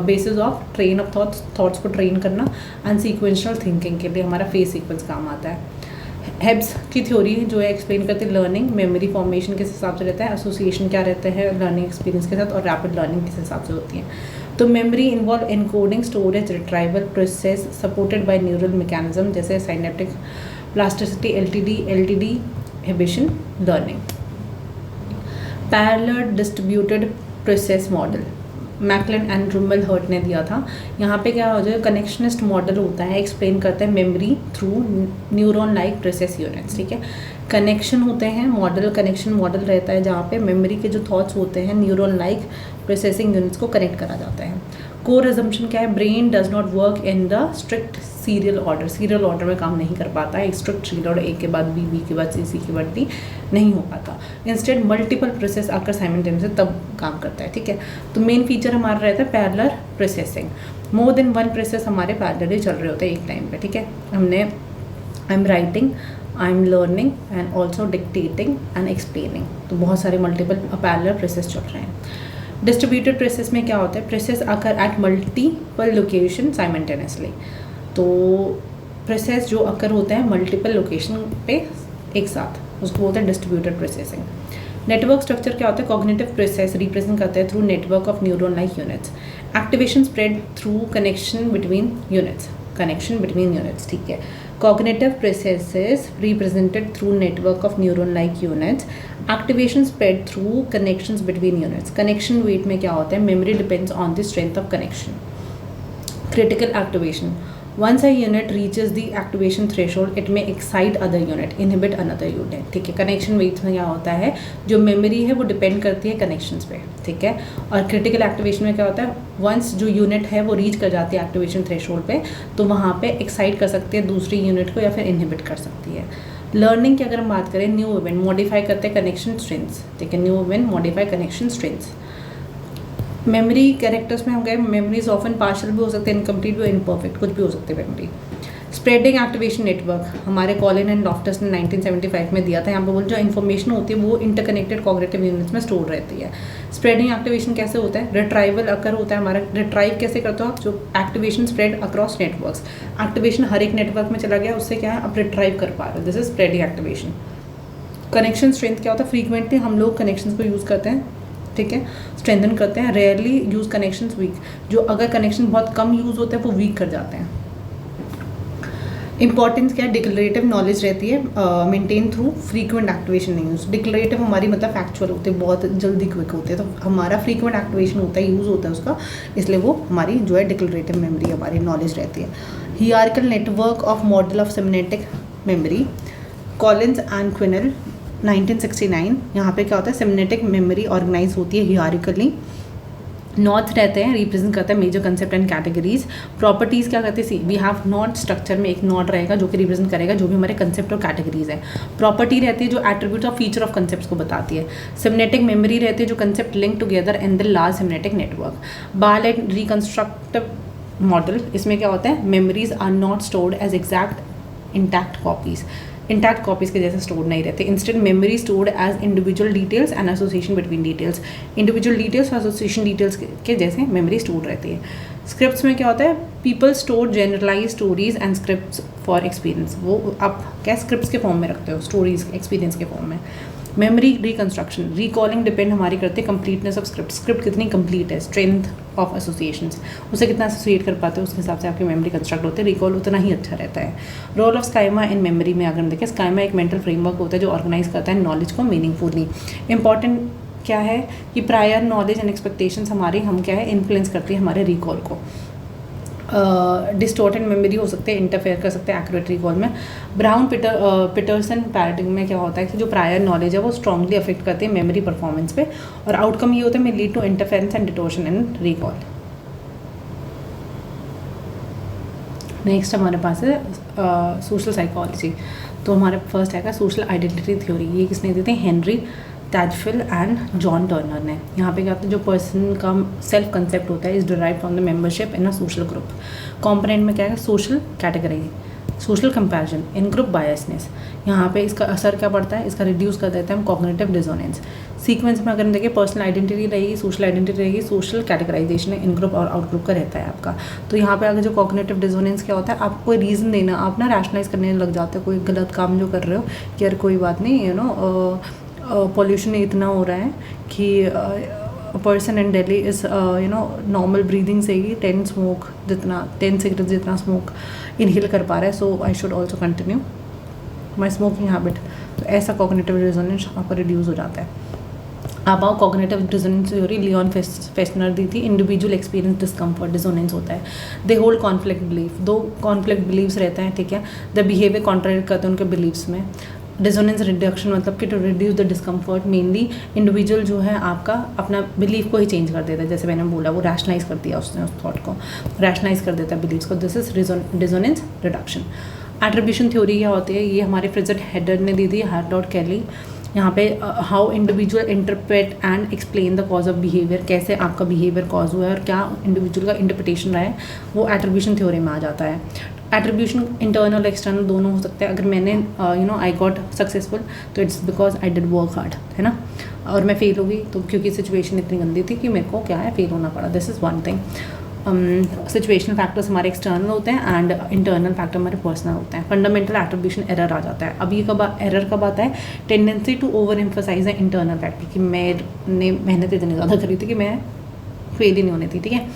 basis of train of thoughts को ट्रेन करना एंड सीक्वेंशियल थिंकिंग के लिए हमारा फेज सीक्वेंस काम आता है। हेब्स की थ्योरी जो है एक्सप्लेन करते हैं लर्निंग, मेमोरी फॉर्मेशन किस हिसाब से रहता है, एसोसिएशन क्या रहता है लर्निंग एक्सपीरियंस के साथ, और रैपिड लर्निंग किस हिसाब से होती है। तो memory involve encoding, storage, retrieval process supported by neural mechanism जैसे synaptic plasticity, LTD inhibition, learning. Parallel distributed process model McClelland and Rumelhart ने दिया था। यहाँ पे क्या हो जाए, कनेक्शनिस्ट मॉडल होता है, एक्सप्लेन करता है memory through neuron like process units, ठीक है। कनेक्शन होते हैं, मॉडल कनेक्शन मॉडल रहता है जहाँ पे मेमोरी के जो थॉट्स होते हैं न्यूरॉन लाइक प्रोसेसिंग यूनिट्स को कनेक्ट करा जाता है। कोर अजम्पशन क्या है, brain does not work in the strict serial order में काम नहीं कर पाता है, स्ट्रिक्ट सीरियल ऑर्डर, ए के बाद बी के बाद सी के बाद डी नहीं हो पाता। इंस्टेड मल्टीपल प्रोसेस आकर साइमल्टेनियसली तब काम करता है, ठीक है। तो मेन फीचर हमारा रहता है parallel processing, more than one process हमारे पैरेलली चल रहे होते हैं एक टाइम पे, ठीक है। हमने I am writing, I am learning and also dictating and explaining, तो बहुत सारे मल्टीपल पैरेलल प्रोसेस चल रहे हैं। डिस्ट्रीब्यूटेड प्रोसेस में क्या होता है, process occur at multiple location simultaneously, तो प्रोसेस जो अकर होता है मल्टीपल लोकेशन पे एक साथ, उसको बोलते हैं डिस्ट्रीब्यूटेड प्रोसेसिंग। नेटवर्क स्ट्रक्चर क्या होता है, कॉग्निटिव प्रोसेस रिप्रेजेंट करता है through network of neuron like units, activation spread through connection between units, ठीक है। Cognitive processes represented through network of neuron like units, activation spread through connections between units. Connection weight में क्या होता है, memory depends on the strength of connection. Critical activation, once a unit reaches the activation threshold it may excite other unit, inhibit another unit, ठीक है। Connection weights में क्या होता है, जो मेमोरी है वो डिपेंड करती है कनेक्शंस पे, ठीक है। और क्रिटिकल एक्टिवेशन में क्या होता है, वंस जो यूनिट है वो रीच कर जाती है एक्टिवेशन थ्रेशोल्ड पे, तो वहाँ पे एक्साइट कर सकती है दूसरी यूनिट को या फिर इनहिबिट कर सकती है। लर्निंग की अगर हम बात करें, न्यू इवेंट मॉडिफाई करते हैं कनेक्शन स्ट्रेंथ्स, ठीक है। New event modify connection strengths. Memory characters में हम गए, मेमोरीज ऑफन पार्शियल भी हो सकते हैं, इनकम्प्लीट भी, इम्परफेक्ट, कुछ भी हो सकते हैं मेमोरी। स्प्रेडिंग एक्टिवेशन नेटवर्क हमारे कॉलिन एंड लॉफ्टस ने 1975 में दिया था। यहाँ पर बोल जो इन्फॉर्मेशन होती है वो इंटरकनेक्टेड कॉग्निटिव यूनिट्स में स्टोर रहती है। स्प्रेडिंग एक्टिवेशन कैसे होता है, रिट्राइवल अकर होता है हमारा। रिट्राइव कैसे करते हो आप, जो activation spread across networks, activation हर एक नेटवर्क में चला गया, उससे क्या है आप रिट्राइव कर पा रहे हो, this is spreading activation. Connection strength क्या होता है, फ्रीक्वेंटली हम लोग कनेक्शन को यूज़ करते हैं, ठीक है, स्ट्रेंथन करते हैं, रेयरली यूज़ कनेक्शंस वीक, जो अगर कनेक्शन बहुत कम यूज़ होते हैं वो वीक कर जाते हैं। इंपॉर्टेंस क्या है, डिक्लेरेटिव नॉलेज रहती है, मेंटेन थ्रू फ्रीक्वेंट एक्टिवेशन नहीं यूज़। डिक्लेरेटिव हमारी मतलब फैक्चुअल होते हैं, बहुत जल्दी क्विक होते हैं, तो हमारा फ्रीक्वेंट एक्टिवेशन होता है, यूज़ होता है उसका, इसलिए वो हमारी जो है डिक्लेरेटिव मेमोरी हमारी नॉलेज रहती है। Hierarchical network of model of semantic memory, Collins and क्विनेल 1969। यहाँ पे क्या होता है, सिमेंटिक मेमोरी ऑर्गेनाइज होती है हियरार्किकली। नॉर्थ रहते हैं, रिप्रेजेंट करता है major concept and categories. Properties क्या करते हैं, see we have node, structure में एक नॉट रहेगा जो कि रिप्रेजेंट करेगा जो भी हमारे कंसेप्ट और कैटेगरीज है। प्रॉपर्टी रहती है जो एट्रीब्यूट्स और फीचर ऑफ कंसेप्ट को बताती है। सिमेंटिक मेमोरी रहती है जो concept link together in the large semantic network. बाल एंड रिकंस्ट्रक्टिव मॉडल, इसमें क्या होता है, memories are not stored as exact intact copies, intact copies के जैसे स्टोर नहीं रहते। Instead memory stored as individual details and association between details, individual details और एसोसिएशन डिटेल्स के जैसे मेमोरी स्टोर रहती है। स्क्रिप्ट्स में क्या होता है, people store generalize stories and scripts for experience, वो आप क्या स्क्रिप्ट्स के फॉर्म में रखते हो, स्टोरीज एक्सपीरियंस के फॉर्म में। मेमोरी रिकंस्ट्रक्शन, रिकॉलिंग डिपेंड हमारी करते हैं कंप्लीटनेस ऑफ स्क्रिप्ट, स्क्रिप्ट कितनी कंप्लीट है, स्ट्रेंथ ऑफ एसोसिएशंस, उसे कितना एसोसिएट कर पाते हैं, उसके हिसाब से आपकी मेमोरी कंस्ट्रक्ट होते हैं, रिकॉल उतना ही अच्छा रहता है। रोल ऑफ स्काइमा इन मेमोरी में अगर हम देखें, स्काइमा एक मेंटल फ्रेमवर्क होता है जो ऑर्गेनाइज करता है नॉलेज को मीनिंगफुली। इंपॉर्टेंट क्या है कि प्रायर नॉलेज एंड एक्सपेक्टेशंस हमारी हम क्या है इन्फ्लुएंस करती है हमारे रिकॉल को। डिस्टॉर्टेड मेमोरी हो सकते हैं, इंटरफेयर कर सकते हैं एक्यूरेट रिकॉल में। ब्राउन पीटरसन पैराडिग्म में क्या होता है कि जो प्रायर नॉलेज है वो स्ट्रांगली अफेक्ट करते हैं मेमोरी परफॉर्मेंस पे, और आउटकम ये होता है में lead to interference and distortion in recall. Next हमारे पास है सोशल साइकोलॉजी। तो हमारे फर्स्ट है सोशल आइडेंटिटी थ्योरी, ये किसने दी थी, हेनरी टैजफिल एंड जॉन टर्नर ने। यहाँ पे क्या होता है, जो पर्सन का सेल्फ कंसेप्ट होता है is derive from the membership in a social group. Component में क्या है, सोशल कैटेगरी, सोशल कंपैरिजन, इन ग्रुप बायसनेस। यहाँ पे इसका असर क्या पड़ता है, इसका रिड्यूस कर देता है हम कॉग्निटिव डिसोनेंस। सीक्वेंस में अगर हम देखें, पर्सनल आइडेंटिटी रहेगी, सोशल आइडेंटिटी रहेगी, सोशल कैटेगराइजेशन इन ग्रुप और आउट ग्रुप का रहता है आपका। तो यहाँ पे अगर जो कॉग्निटिव डिसोनेंस क्या होता है, आपको कोई रीज़न देना, आप ना रैशनलाइज करने लग जाते हो कोई गलत काम जो कर रहे हो कि यार कोई बात नहीं, यू नो पॉल्यूशन इतना हो रहा है कि person in Delhi is you know normal breathing से ही 10 सिगरेट जितना स्मोक इनहेल कर पा रहा है, so I should also continue my smoking habit. तो ऐसा कॉग्निटिव डिसोनेंस आपका रिड्यूस हो जाता है। अब आओ कॉग्निटिव डिसोनेंस थ्योरी, लियोन फेस्टनर दी थी। इंडिविजुअल एक्सपीरियंस डिस्कम्फर्ट डिसोनेंस होता है। दे होल्ड कॉन्फ्लिक्ट बिलीफ, दो कॉन्फ्लिक्ट बिलीव्स रहते हैं, ठीक है। द बिहेवियर कॉन्ट्राडिक्ट करते हैं उनके बिलीव्स में। डिसोनेंस रिडक्शन मतलब कि to reduce the discomfort, mainly individual जो है आपका अपना बिलीफ को ही चेंज कर देता है, जैसे मैंने बोला वो रैशनलाइज कर दिया उसने, उस थॉट को रैशनलाइज कर देता है बिलीव्स को, this is dissonance reduction. Attribution theory क्या होती है, ये हमारे फ्रिजर हेडर ने दी थी, हार्लॉट केली। यहाँ पे how individual interpret and explain the cause of behaviour, कैसे आपका बिहेवियर कॉज हुआ है और क्या इंडिविजुअल का इंटरप्रिटेशन रहा है, वो एट्रीब्यूशन थ्योरी में आ जाता है। एट्रीब्यूशन इंटरनल एक्सटर्नल दोनों हो सकते हैं। अगर मैंने आई गॉट सक्सेसफुल तो it's because I did work hard, है ना, और मैं फेल हो गई तो क्योंकि सिचुएशन इतनी गंदी थी कि मेरे को क्या है फेल होना पड़ा, this is one thing. Situational factors हमारे एक्सटर्नल होते हैं एंड इंटरनल फैक्टर हमारे पर्सनल होते हैं। फंडामेंटल एट्रीब्यूशन एरर आ जाता है। अब ये एरर कब आता है, टेंडेंसी टू ओवर एम्फोसाइज है इंटरनल फैक्टर कि मैंने मेहनत इतनी ज़्यादा करी थी कि मैं फेल ही नहीं होनी थी, ठीक है।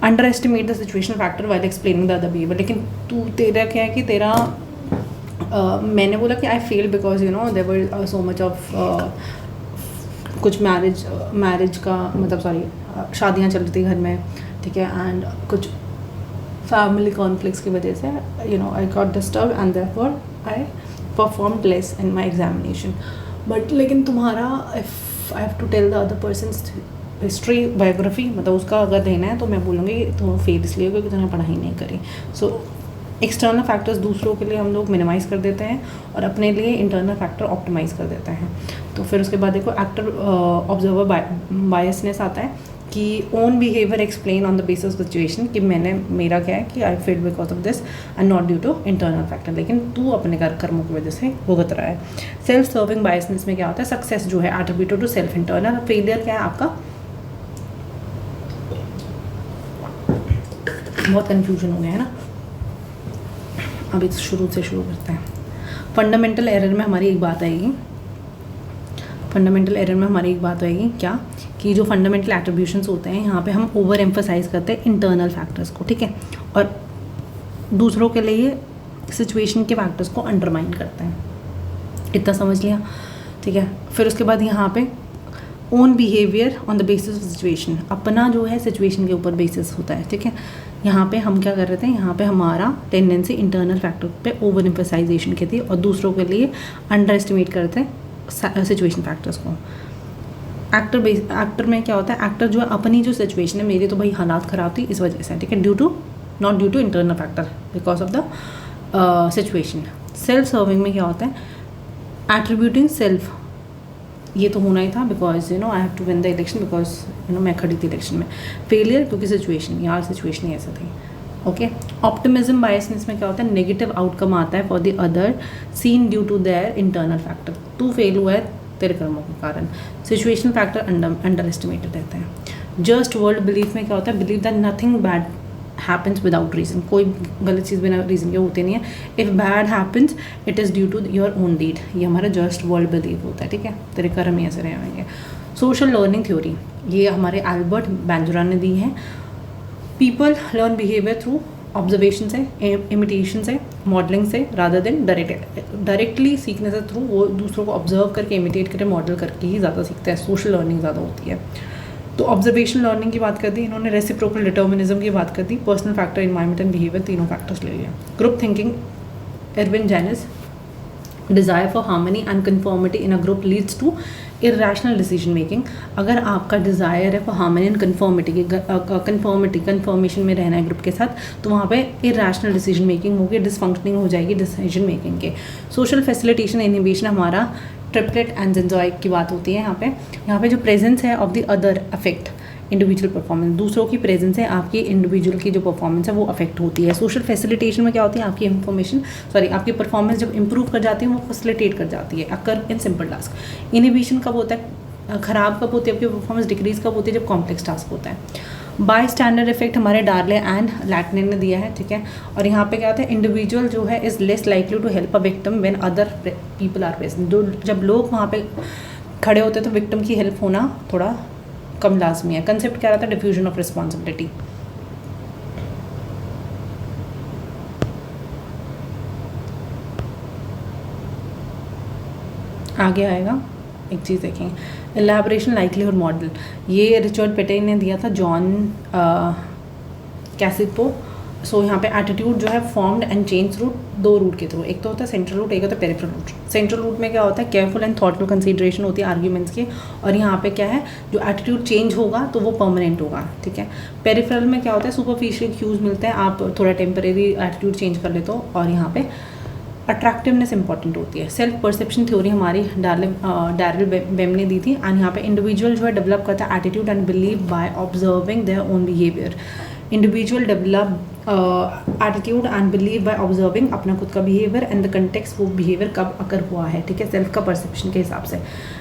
Underestimate the situation factor while explaining the other behaviour, लेकिन तेरा क्या है कि तेरा मैंने बोला कि I fail because there were so much of कुछ मैरिज का मतलब सॉरी शादियाँ चल रही थी घर में, ठीक है, एंड कुछ फैमिली कॉन्फ्लिक्ट्स की वजह से I got disturb and therefore I performed less in my examination. But लेकिन तुम्हारा if I have to tell the other person's history biography मतलब उसका अगर देना है तो मैं बोलूँगी तो फेल इसलिए क्योंकि तुमने पढ़ाई नहीं करी। सो एक्सटर्नल फैक्टर्स दूसरों के लिए हम लोग मिनिमाइज़ कर देते हैं और अपने लिए इंटरनल फैक्टर ऑप्टिमाइज़ कर देते हैं। तो फिर उसके बाद देखो एक्टर ऑब्जर्वर बायसनेस आता है कि own behaviour explain on the basis of situation, कि मेरा क्या है कि I fail because of this and not due to internal factor, लेकिन तू अपने कर्मों की वजह से भुगत रहा है। सेल्फ सर्विंग बायसनेस में क्या होता है, सक्सेस जो है attributed to self internal, failure क्या है आपका, बहुत कन्फ्यूजन हो गया है ना, अभी शुरू से शुरू करते हैं। फंडामेंटल एरर में हमारी एक बात आएगी, क्या कि जो फंडामेंटल एट्रीब्यूशंस होते हैं यहाँ पे हम ओवर एम्फसाइज करते हैं इंटरनल फैक्टर्स को, ठीक है, और दूसरों के लिए सिचुएशन के फैक्टर्स को अंडरमाइन करते हैं। इतना समझ लिया, ठीक है। फिर उसके बाद यहाँ पे own behaviour on the basis of situation, अपना जो है सिचुएशन के ऊपर बेसिस होता है, ठीक है। यहाँ पे हम क्या कर रहे थे, यहाँ पे हमारा टेंडेंसी इंटरनल फैक्टर पे ओवर एम्फसाइजेशन की थी और दूसरों के लिए अंडर एस्टिमेट करते हैं सिचुएशन फैक्टर्स को। एक्टर में क्या होता है, एक्टर जो है अपनी जो सिचुएशन है, मेरी तो भाई हालात ख़राब थी इस वजह से, ठीक है, not due to internal factor because of the situation. Self serving में क्या होता है, एट्रीब्यूटिंग सेल्फ, ये तो होना ही था because I have to win the election because मैं खड़ी थी इलेक्शन में। फेलियर क्योंकि सिचुएशन, यार सिचुएशन ही ऐसा थी, ओके। ऑप्टिमिज्म बायसनेस में क्या होता है, नेगेटिव आउटकम आता है for the other scene due to their internal factor, तू फेल हुआ है तेरे कर्मों के कारण, सिचुएशन फैक्टर अंडर एस्टिमेटेड रहते हैं। जस्ट वर्ल्ड बिलीफ में क्या होता है, believe that nothing bad happens without reason, कोई गलत चीज़ बिना रीज़न के होती नहीं है। If bad happens it is due to your own deed, ये हमारा जस्ट वर्ल्ड बिलीफ होता है, ठीक है, तेरे कर्म ही ऐसे रहेंगे। सोशल लर्निंग थ्योरी, ये हमारे एल्बर्ट बैंजरा ने दी है। People learn behaviour through observation से, इमिटेशन से, मॉडलिंग से, रादर देन डायरेक्टली सीखने से, थ्रू वो दूसरों को ऑब्जर्व करके इमिटेट करके मॉडल करके ही ज़्यादा सीखते हैं, सोशल लर्निंग ज़्यादा होती है। तो ऑब्जर्वेशन लर्निंग की बात कर दी इन्होंने, रेसिप्रोकल डिटर्मिनिज्म की बात कर दी, personal factor, environment and behaviour, तीनों फैक्टर्स ले लिया। Group thinking, Irving Janis, desire for harmony and conformity in a group leads to irrational decision making. अगर आपका डिज़ायर है फॉर हार्मनी एंड कन्फर्मेशन में रहना है ग्रुप के साथ, तो वहाँ पे इरेशनल डिसीजन मेकिंग होगी, डिसफंक्शनिंग हो जाएगी डिसीजन मेकिंग के। सोशल फैसिलिटेशन इनहिबिशन हमारा ट्रिपलेट एंड एंजॉय की बात होती है। यहाँ पे जो प्रेजेंस है of the other affect individual performance, दूसरों की प्रेजेंस है आपकी इंडिविजुअल की जो परफॉर्मेंस है वो अफेक्ट होती है। सोशल फैसिलिटेशन में क्या होती है, आपकी परफॉर्मेंस जब इंप्रूव कर जाती है वो फैसिलिटेट कर जाती है, अकर इन सिंपल टास्क। इनहिबिशन कब होता है, ख़राब कब होती है आपकी परफॉर्मेंस, डिक्रीज कब होती है जब कॉम्प्लेक्स टास्क होता है। बाय स्टैंडर्ड इफेक्ट हमारे डार्ले एंड लैटने ने दिया है, ठीक है। और यहाँ पे क्या होता है, इंडिविजुअल जो है is less likely to help a victim when other people are present. जब लोग वहाँ पे खड़े होते हैं तो विक्टिम की हेल्प होना थोड़ा कम लाजमी है। कंसेप्ट क्या रहता है, डिफ्यूजन ऑफ रिस्पॉन्सिबिलिटी। आगे आएगा एक चीज़ देखेंगे, एलैबोरेशन लाइकलीहुड मॉडल, ये रिचर्ड पेटे ने दिया था, जॉन कैसिपो सो यहाँ पे एटीट्यूड जो है formed and change through 2 route के थ्रू, एक तो होता है सेंट्रल रूट, एक होता है पेरिफेरल रूट। सेंट्रल रूट में क्या होता है, केयरफुल एंड थॉटफुल कंसीडरेशन होती है आर्ग्यूमेंट्स की, और यहाँ पे क्या है, जो एटीट्यूड चेंज होगा तो वो परमानेंट होगा, ठीक है। पेरिफेरल में क्या होता है, सुपरफिशियल क्यूज मिलते हैं, आप थोड़ा टेम्परेरी एटीट्यूड चेंज कर लेते हो, और यहाँ पे अट्रैक्टिवनेस इंपॉर्टेंट होती है। सेल्फ परसेप्शन थ्योरी हमारी डैरिल बेम ने दी थी, एंड यहाँ पे इंडिविजुअल जो है डेवलप करता है attitude and believe by observing their own behaviour. Individual develop attitude and believe by observing अपना खुद का बिहेवियर एंड द कंटेक्स्ट वो बिहेवियर कब अकर हुआ है, ठीक है, सेल्फ का परसेप्शन के हिसाब से।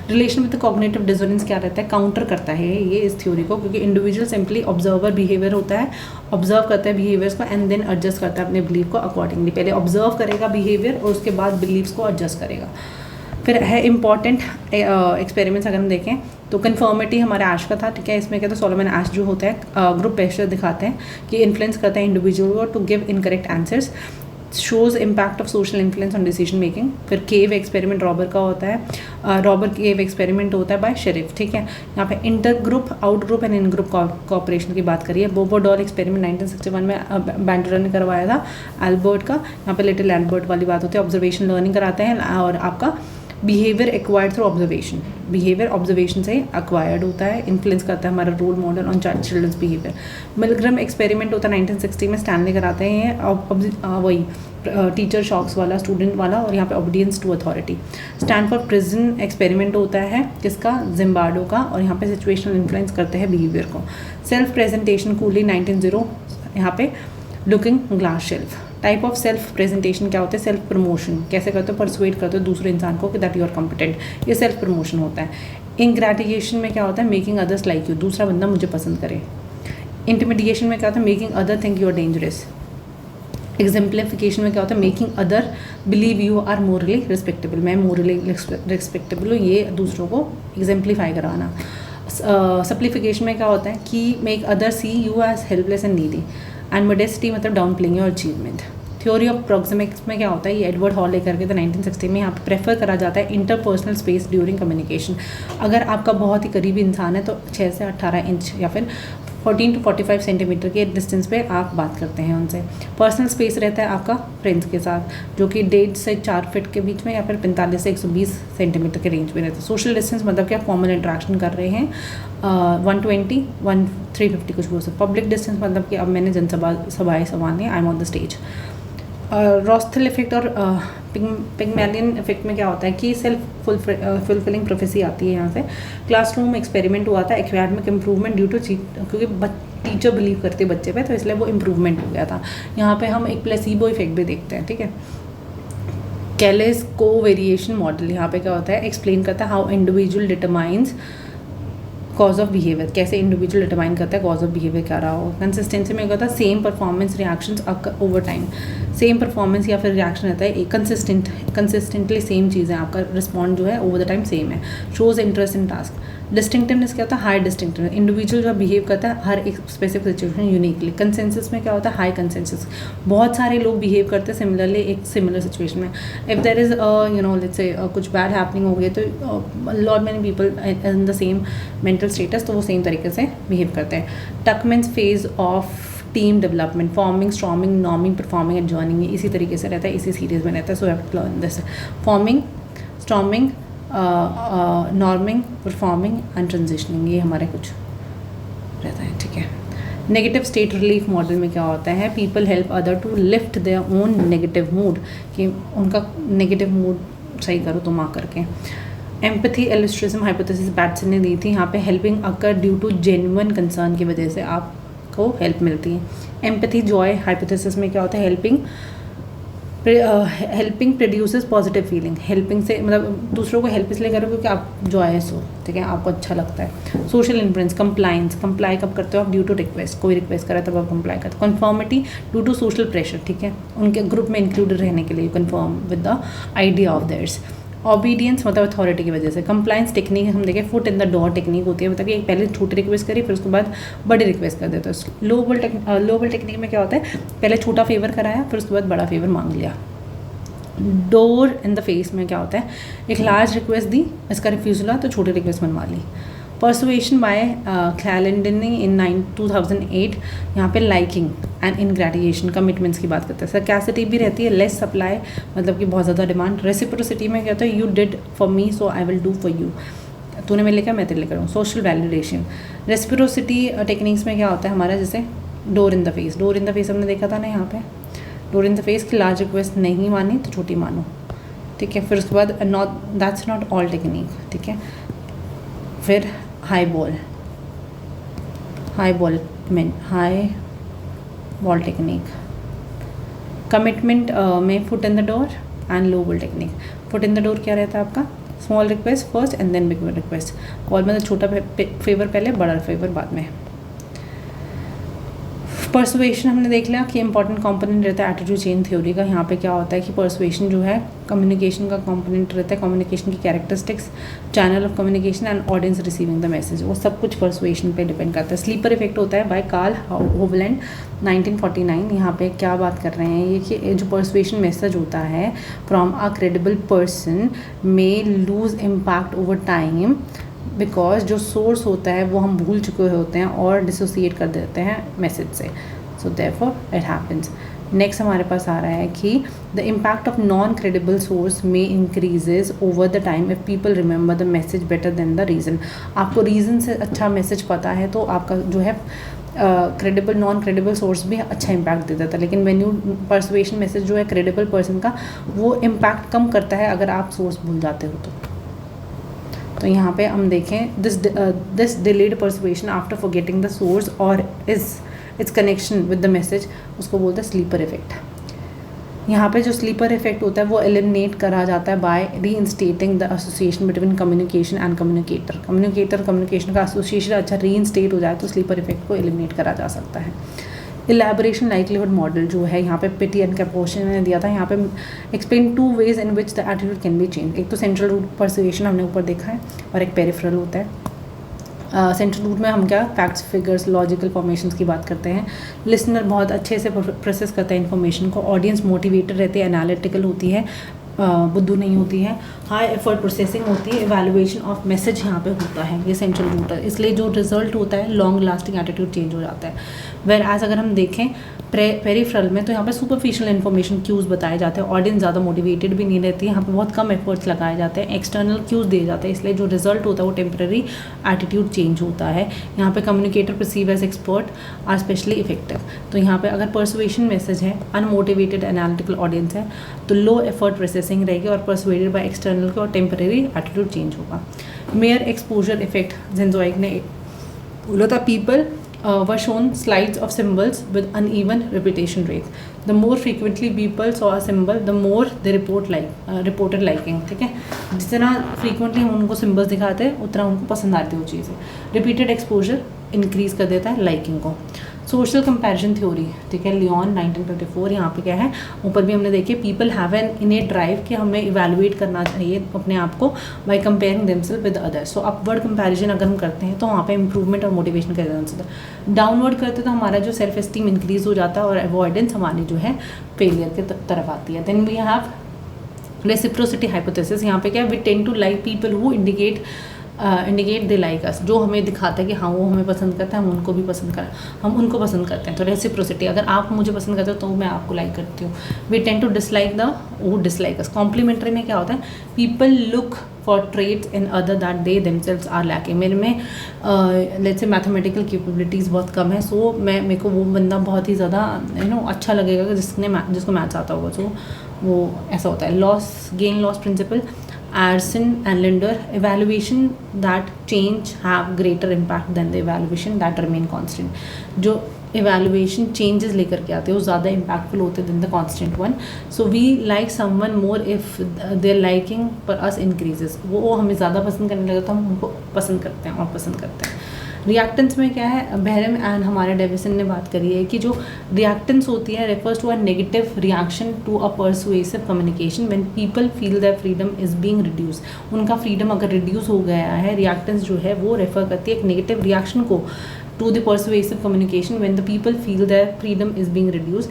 रिलेशन विद कॉग्निटिव डिसोनेंस क्या रहता है, काउंटर करता है ये इस थ्योरी को, क्योंकि इंडिविजुअल सिंपली ऑब्जर्वर बिहेवियर होता है, ऑब्जर्व करता है बिहेवियर्स को एंड देन एडजस्ट करता है अपने बिलीव को अकॉर्डिंगली। पहले ऑब्जर्व करेगा बिहेवियर और उसके बाद बिलीव्स को एडजस्ट करेगा। फिर है इंपॉर्टेंट एक्सपेरिमेंट्स अगर हम देखें तो कन्फर्मिटी हमारे ऐश का था, ठीक है। इसमें क्या था, सोलोमन ऐश जो होता है ग्रुप प्रेशर दिखाते हैं कि इन्फ्लुएंस करता है इंडिविजुअल को to give incorrect answers, shows impact of social influence on decision making. फिर केव एक्सपेरिमेंट रॉबर का होता है, रॉबर केव एक्सपेरिमेंट होता है बाय शेरिफ, ठीक है। यहाँ पे inter group, out group and in group cooperation की बात करिए। बोबोडॉल एक्सपेरिमेंट 1961 में बैंडलर ने करवाया था एल्बर्ट का। यहाँ पे लिटिल एल्बर्ट वाली बात होती है, ऑब्जर्वेशन लर्निंग कराते हैं, और आपका behaviour acquired through observation, behaviour observation से एक्वायर्ड होता है, इन्फ्लुएंस करता है हमारा role model on children's behaviour. Milgram experiment होता है 1960 में, स्टैनली कराते हैं वही टीचर शॉक्स वाला, स्टूडेंट वाला, और यहाँ पे obedience to authority. Stanford prison experiment होता है किसका, जिम्बार्डो का, और यहाँ पे सिचुएशनल इन्फ्लुएंस करते हैं बिहेवियर को। सेल्फ प्रेजेंटेशन कूली 1900, यहाँ पे looking glass shelf. Type of self presentation क्या होता है, सेल्फ प्रमोशन, कैसे करते हो, परसुएट करते हो दूसरे इंसान को कि दैट यू आर कॉम्पिटेंट, ये सेल्फ प्रमोशन होता है। इंग्रेटिगेशन में क्या होता है, मेकिंग अदर्स लाइक यू, दूसरा बंदा मुझे पसंद करे। इंटिमिडिएशन में क्या होता है, making other think you are dangerous. Exemplification में क्या होता है, making other believe you are morally respectable, मैं मोरली रिस्पेक्टेबल हूँ, ये दूसरों को एग्जाम्पलीफाई कराना। सप्लीफिकेशन में क्या होता है कि make other see you as helpless and needy. And modesty मतलब downplaying your achievement. Theory of proxemics में क्या होता है, ये एडवर्ड हॉल लेकर के था 1960 में। यहाँ पे प्रेफर करा जाता है इंटरपर्सनल स्पेस ड्यूरिंग कम्युनिकेशन। अगर आपका बहुत ही करीबी इंसान है तो 6 से 18 इंच या फिर 14 to 45 सेंटीमीटर के डिस्टेंस पे आप बात करते हैं उनसे। पर्सनल स्पेस रहता है आपका फ्रेंड्स के साथ, जो कि 1.5 से 4 फीट के बीच में या फिर 45 से 120 सेंटीमीटर के रेंज में रहता है। सोशल डिस्टेंस मतलब क्या, कॉमन इंटरेक्शन कर रहे हैं 120, 350 कुछ वो सब। पब्लिक डिस्टेंस मतलब कि अब मैंने सभाएं संभालनी, I am on the stage. Rosenthal effect और पिग्मैलियन इफेक्ट में क्या होता है कि सेल्फ फुलफिलिंग प्रोफेसी आती है यहाँ से। क्लासरूम एक्सपेरिमेंट हुआ था, एकेडमिक इम्प्रूवमेंट ड्यू टू क्योंकि टीचर बिलीव करते बच्चे पे, तो इसलिए वो इम्प्रूवमेंट हो गया था। यहाँ पे हम एक प्लेसिबो इफेक्ट भी देखते हैं, ठीक है। कैलेस को वेरिएशन मॉडल यहाँ पे क्या होता है, एक्सप्लेन करता है how individual determines cause of behaviour, कैसे इंडिविजुअल डिटरमाइन करता है कॉज ऑफ बिहेवियर क्या रहा हो। कंसिस्टेंसी में क्या होता है, same performance reactions over time, same performance या फिर रिएक्शन रहता है कंसिस्टेंटली सेम चीज़ है, आपका रिस्पॉन्ड जो है ओवर द टाइम सेम है। Shows interest in task. Distinctiveness क्या होता है, हाई डिस्टिंक्टिवनेस, इंडिविजुअल जो बिहेव करता है हर एक स्पेसिफिक सिचुएशन यूनिकली। कंसेंसस में क्या होता है, हाई कंसेंसस, बहुत सारे लोग बिहेव करते हैं सिमिलरली एक सिमिलर सिचुएशन में। If there is let's say कुछ बैड हैपनिंग हो गई तो lot many people in the same mental status, तो वो सेम तरीके से बिहेव करते हैं। Tuckman's phase of team development, forming, storming, norming, performing and joining, इसी तरीके से रहता है, इसी सीरीज में रहता है। So have to learn this. Forming, storming, norming, performing and transitioning, ये हमारे कुछ रहता है, ठीक है। नेगेटिव स्टेट रिलीफ मॉडल में क्या होता है, people help other to lift their own negative mood, कि उनका नेगेटिव मूड सही करो तुम आ करके। एम्पैथी एलिस्ट्रिज्म हाइपोथेसिस बैट्सन ने दी थी, यहाँ पे helping occur due to genuine concern की वजह से आपको हेल्प मिलती है। एम्पैथी जॉय हाइपोथेसिस में क्या होता है, helping produces positive feeling, helping से मतलब दूसरों को हेल्प इसलिए करो क्योंकि आप जॉयस हो, ठीक है, आपको अच्छा लगता है। सोशल इन्फ्लुएंस, कंप्लाइंस, कंप्लाई कब करते हो आप, ड्यू टू रिक्वेस्ट, कोई रिक्वेस्ट करे तब आप कंप्लाई करते हो। Conformity due to social pressure, ठीक है, उनके ग्रुप में इंक्लूडेड रहने के लिए conform with the idea of theirs. Obedience मतलब अथॉरिटी की वजह से। कंप्लाइंस टेक्निक हम देखें, foot in the door technique होती है, मतलब कि पहले छोटी रिक्वेस्ट करी फिर उसके बाद बड़ी रिक्वेस्ट कर देते हैं। लोबल टेक्निक में क्या होता है, पहले छोटा फेवर कराया फिर उसके बाद बड़ा फेवर मांग लिया। डोर इन द फेस में क्या होता है, एक लार्ज रिक्वेस्ट दी, इसका रिफ्यूज़ल हुआ तो छोटी रिक्वेस्ट बनवा ली। परसुएशन बाय क्लैलेंडनी इन 2008, यहाँ पे लाइकिंग एंड इनग्रेटिएशन कमिटमेंट्स की बात करते हैं। सरकैसिटी भी रहती है, लेस सप्लाई मतलब कि बहुत ज़्यादा डिमांड। रेसिप्रोसिटी में क्या होता है, you did for me so I will do for you, तूने मेरे लिए क्या मैं तेरे लिए करूँ। Social validation. रेसिप्रोसिटी टेक्निक्स में क्या होता है हमारा, जैसे door in the face. Door in the face हमने देखा था ना यहाँ पे, डोर इन द फेस की लार्ज रिक्वेस्ट नहीं मानी तो छोटी मानो, ठीक है। फिर उसके बाद not, that's not all technique, ठीक है। फिर हाई बॉल टेक्निक। कमिटमेंट में foot in the door and low ball technique. Foot in the door क्या रहता है आपका, small request first and then big request. Ball मतलब छोटा फेवर पहले, बड़ा फेवर बाद में। परसुएशन हमने देख लिया कि इंपॉर्टेंट कंपोनेंट रहता है एटीट्यूड चेंज थ्योरी का। यहाँ पे क्या होता है कि परसुएशन जो है कम्युनिकेशन का कंपोनेंट रहता है, कम्युनिकेशन की characteristics, channel of communication and audience receiving the message, वो सब कुछ परसुएशन पे डिपेंड करता है। स्लीपर इफेक्ट होता है बाय कार्ल होवलैंड 1949। यहाँ पे क्या बात कर रहे हैं ये कि जो परसुएशन मैसेज होता है from a credible person may lose impact over time, because जो सोर्स होता है वो हम भूल चुके होते हैं और डिसोसिएट कर देते हैं मैसेज से, so therefore it happens. Next हमारे पास आ रहा है कि the impact of non credible source में increases over the time if people remember the message better than the reason. आपको रीज़न से अच्छा मैसेज पता है तो आपका जो है क्रेडिबल नॉन क्रेडिबल सोर्स भी अच्छा इम्पैक्ट दे देता है, लेकिन व्हेन यू परसुएशन मैसेज जो है क्रेडिबल पर्सन का वो इम्पैक्ट कम करता है अगर आप सोर्स भूल जाते हो तो यहाँ पे हम देखें this delayed persuasion after forgetting the source और its connection with the message, उसको बोलते हैं स्लीपर इफेक्ट। यहाँ पे जो स्लीपर इफेक्ट होता है वो एलिमिनेट करा जाता है by reinstating the association between communication and communicator communication का एसोसिएशन अच्छा रीइंस्टेट हो जाए तो स्लीपर इफेक्ट को एलिमिनेट करा जा सकता है। इलेबोरेशन लाइकलीहुड मॉडल जो है यहाँ पे पिटी एंड कैपोशन ने दिया था, यहाँ पे explain 2 ways in which the attitude can be change. एक तो सेंट्रल रूट परसुएशन हमने ऊपर देखा है और एक पेरिफेरल होता है। सेंट्रल रूट में हम क्या फैक्ट्स, फिगर्स, लॉजिकल फॉर्मेशंस की बात करते हैं। लिसनर बहुत अच्छे से प्रोसेस करता है इन्फॉर्मेशन को। ऑडियंस मोटिवेटेड रहती है, एनालिटिकल होती है, बुद्धू नहीं होती है। हाई एफर्ट प्रोसेसिंग होती है। इवैल्यूएशन ऑफ मैसेज यहाँ पे होता है, ये सेंट्रल रूट है, इसलिए जो रिजल्ट होता है लॉन्ग लास्टिंग एटीट्यूड चेंज हो जाता है। वेर एज अगर हम देखें पेरिफेरल में तो यहाँ पे सुपरफिशियल इन्फॉर्मेशन क्यूज़ बताए जाते हैं, ऑडियंस ज़्यादा मोटिवेटेड भी नहीं रहती है, यहाँ पे बहुत कम एफर्ट्स लगाए जाते हैं, एक्सटर्नल क्यूज़ दिए जाते हैं, इसलिए जो रिजल्ट होता है वो टेम्पररी एटीट्यूड चेंज होता है। यहाँ पे communicator perceive as expert are specially effective. तो यहाँ पे अगर परसुएशन मैसेज है, अनमोटिवेटेड एनालिटिकल ऑडियंस है तो लो एफर्ट प्रोसेसिंग रहेगी और परसुएडेड बाय एक्सटर्नल के और टेम्पररी एटीट्यूड चेंज होगा। मेयर एक्सपोजर इफेक्ट ज़ेंज़ोइक ने बोला था, people were shown slides of symbols with uneven repetition rates. The more frequently people saw a symbol, the more they reported liking. ठीक है, जितना frequently हम उनको symbols दिखाते हैं उतना उनको पसंद आती है वो चीज़ें। Repeated exposure increase कर देता है liking को। सोशल कंपैरिजन थ्योरी, ठीक है, लियोन 1954। यहाँ पे क्या है, ऊपर भी हमने देखे, people have an innate drive कि हमें इवैल्यूएट करना चाहिए अपने आप को by comparing themselves with others. So upward comparison अगर हम करते हैं तो वहाँ पे इंप्रूवमेंट और मोटिवेशन का चांस होता है। डाउनवर्ड करते तो हमारा जो सेल्फ एस्टीम इंक्रीज हो जाता है और अवॉइडेंस हमारी जो है फेलियर की तरफ आती है। Then we have reciprocity hypothesis. यहाँ पे क्या, we tend to like people who indicate they like us, जो हमें दिखाता है कि हाँ वो हमें पसंद करता है, हम उनको पसंद करते हैं। तो रेसिप्रोसिटी, अगर आप मुझे पसंद करते हो तो मैं आपको लाइक करती हूँ। वी टेंड टू डिसलाइक वो डिसलाइक अस। कॉम्प्लीमेंट्री में क्या होता है, people look for traits in other that they themselves are lacking. मेरे में लेट्स से मैथमेटिकल कैपेबिलिटीज़ बहुत कम है, सो मेरे को वो बंदा बहुत ही ज़्यादा अच्छा लगेगा जिसको मैथ्स आता होगा, सो वो ऐसा होता है। Gain loss principle, Arson and Linder, evaluation that change have greater impact than the evaluation that remain constant. जो evaluation changes लेकर के आते हैं वो ज़्यादा impactful होते हैं than the constant one. So we like someone more if their liking for us increases. वो हमें ज़्यादा पसंद करने लगा तो हम उनको पसंद करते हैं। रिएक्टेंस में क्या है, बहरम एंड हमारे डेविसन ने बात करी है कि जो रिएक्टेंस होती है refers to a negative reaction to a persuasive communication when people feel that freedom is being reduce. उनका फ्रीडम अगर रिड्यूस हो गया है, रिएक्टेंस जो है वो रेफर करती है एक नेगेटिव रिएक्शन को to the persuasive communication when the people feel that freedom is being reduce.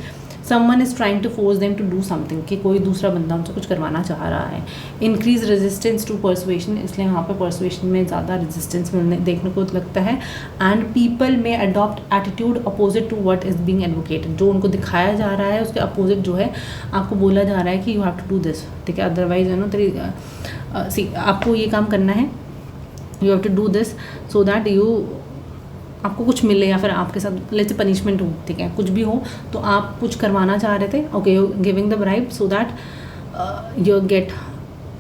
Someone is trying to force them to do something, कि कोई दूसरा बंदा उनसे कुछ करवाना चाह रहा है। इंक्रीज रेजिस्टेंस टू परसुएशन, इसलिए यहाँ पे परसुएशन में ज़्यादा रेजिस्टेंस मिलने देखने को लगता है। And people may adopt attitude opposite to what is being advocated, जो उनको दिखाया जा रहा है उसके अपोजिट जो है आपको बोला जा रहा है कि you have to do this, ठीक है, अदरवाइज यू नो तेरी आपको ये काम करना है, you have to do this so that you आपको कुछ मिले, या फिर आपके साथ लेट्स से पनिशमेंट हो, ठीक है, कुछ भी हो, तो आप कुछ करवाना चाह रहे थे, okay, you giving the bribe so that you get,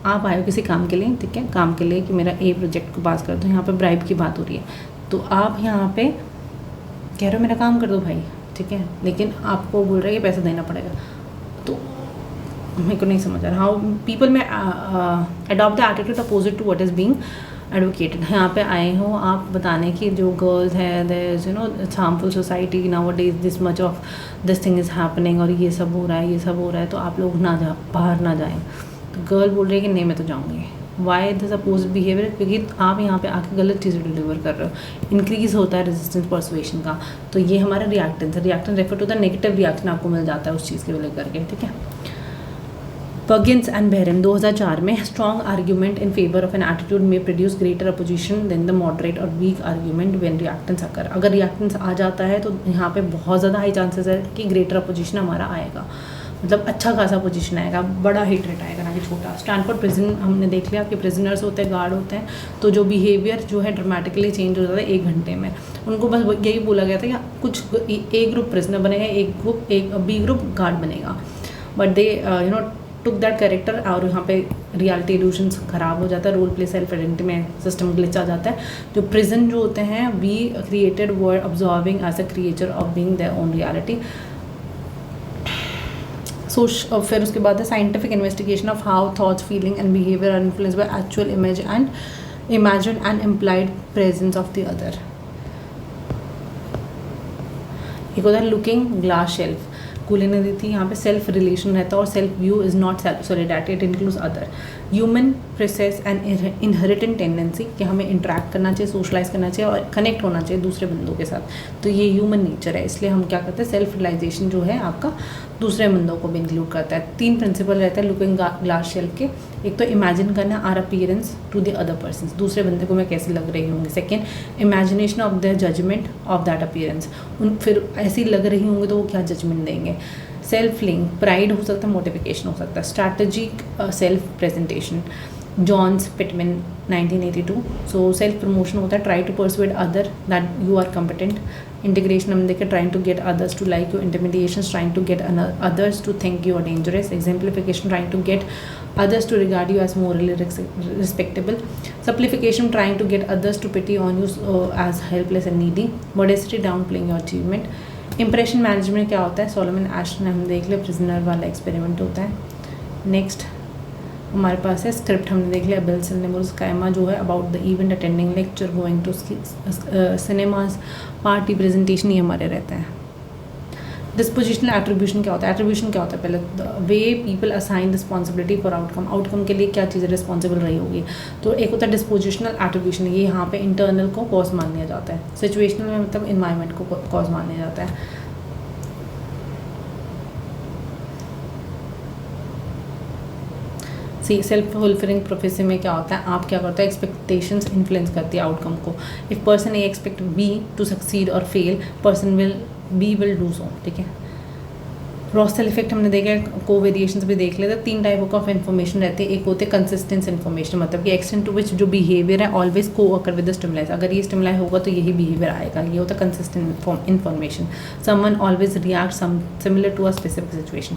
आप आए हो किसी काम के लिए, ठीक है, काम के लिए कि मेरा ए प्रोजेक्ट को पास कर दो, यहाँ पे ब्राइब की बात हो रही है, तो आप यहाँ पे कह रहे हो मेरा काम कर दो भाई, ठीक है, लेकिन आपको बोल रहे हैं कि पैसा देना पड़ेगा, तो मेरे को नहीं समझ आ रहा how people may adopt the attitude opposite to what is being advocated. यहाँ पे आए हो आप बताने की जो गर्ल्स है there is you know it's harmful society nowadays, this much of this thing is happening, और ये सब हो रहा है, ये सब हो रहा है, तो आप लोग ना जा बाहर ना जाएं। तो गर्ल बोल रही है कि नहीं मैं तो जाऊँगी। वाई दिस अपोज बिहेवियर, क्योंकि आप यहाँ पे आके गलत चीज़ें डिलीवर कर रहे हो। इंक्रीज़ होता है रेजिस्टेंस परसुएशन का, तो ये हमारा रिएक्टेंस है। Reactance refer to the negative reaction आपको मिल जाता है उस चीज़ के लेकर के, ठीक है। Puggins and Behram 2004 में strong argument in favor of an attitude may produce greater opposition than the moderate or weak argument when reactants occur। अगर reactants आ जाता है तो यहाँ पे बहुत ज़्यादा हाई चांसेस है कि greater opposition हमारा आएगा, मतलब अच्छा खासा पोजीशन आएगा, बड़ा हिट रेट आएगा ना कि छोटा। स्टैनफोर्ड प्रिजन हमने देख लिया कि प्रिजनर्स होते हैं, गार्ड होते हैं, तो जो बिहेवियर जो है ड्रामेटिकली चेंज हो जाता है 1 घंटे में। उनको बस यही बोला गया था कि कुछ ए ग्रुप प्रिजनर बनेगा, एक बी ग्रुप गार्ड बनेगा, but they you know took that character, और यहाँ पे रियलिटी इल्यूशंस ख़राब हो जाता है, रोल प्ले सेल्फ आइडेंटिटी में सिस्टम ग्लिच आ जाता है। जो प्रिजन जो होते हैं we created were observing as a creature of being their own reality. So फिर उसके बाद है scientific investigation of how thoughts feeling and behaviour are influenced by actual image and imagine and implied presence of the other. एक होता है looking glass shelf, कूले ने दी थी, यहाँ पे सेल्फ रिलेशन रहता है और self view is not solidarity, it includes other. Human process and inherent tendency कि हमें इंटरेक्ट करना चाहिए, सोशलाइज करना चाहिए और कनेक्ट होना चाहिए दूसरे बंदों के साथ, तो ये ह्यूमन नेचर है। इसलिए हम क्या करते हैं, सेल्फ रियलाइजेशन जो है आपका दूसरे बंदों को भी इंक्लूड करता है। 3 प्रिंसिपल रहता है लुकिंग ग्लास शेल्फ के। एक तो इमेजिन करना our appearance to the other person, दूसरे बंदे को मैं कैसी लग रही होंगी। Second, imagination of the judgement of that appearance, उन फिर ऐसी लग रही होंगी तो वो क्या जजमेंट देंगे। सेल्फ लिंक, प्राइड हो सकता है, मोटिफिकेशन हो सकता है। Strategic self presentation, Jones Pittman 1982। So self promotion होता है try to persuade other that you are competent. Integration हम देखें trying to get others to like you. Intimidation trying to get others to think you are dangerous. Exemplification trying to get others to regard you as morally respectable. Simplification trying to get others to pity on you as helpless and needy. Modesty downplaying your achievement. Impression management क्या होता है, Solomon एश ने हम देख लिया, prisoner वाला experiment होता है। नेक्स्ट हमारे पास है स्क्रिप्ट, हमने देख लिया बेल्स एंड नेमोस कायमा जो है about the event, attending lecture, going to cinemas, party, presentation, ये हमारे रहते हैं। डिस्पोजिशनल एट्रीब्यूशन क्या होता है, एट्रीब्यूशन क्या होता है, पहले the way people assign responsibility for outcome, outcome के लिए क्या चीज़ें रिस्पॉन्सिबल रही होगी। तो एक होता है डिस्पोजिशनल एट्रीब्यूशन, ये यहाँ पे इंटरनल को कॉज मान लिया जाता है। सिचुएशनल में मतलब इन्वायरमेंट को कॉज मान लिया जाता है। सेल्फ फुलफिलिंग प्रोफेसी में क्या होता है, आप क्या करते हैं, एक्सपेक्टेशंस इन्फ्लुएंस करती है आउटकम को। If person A expect B to succeed और fail, person B will do so, ठीक है। रॉसेल इफेक्ट हमने देखा है, को वेरिएशंस भी देख लेते हैं। 3 टाइप ऑफ इन्फॉर्मेशन रहती है। एक होते हैं कंसिस्टेंस इन्फॉर्मेशन, मतलब कि एक्सटेंट टू विच जो बिहेवियर है ऑलवेज को अकर विद द स्टिमुलस, अगर ये स्टिमुलाई होगा तो यही बिहेवियर आएगा, ये होता है consistent information. Someone always react similar to a specific situation.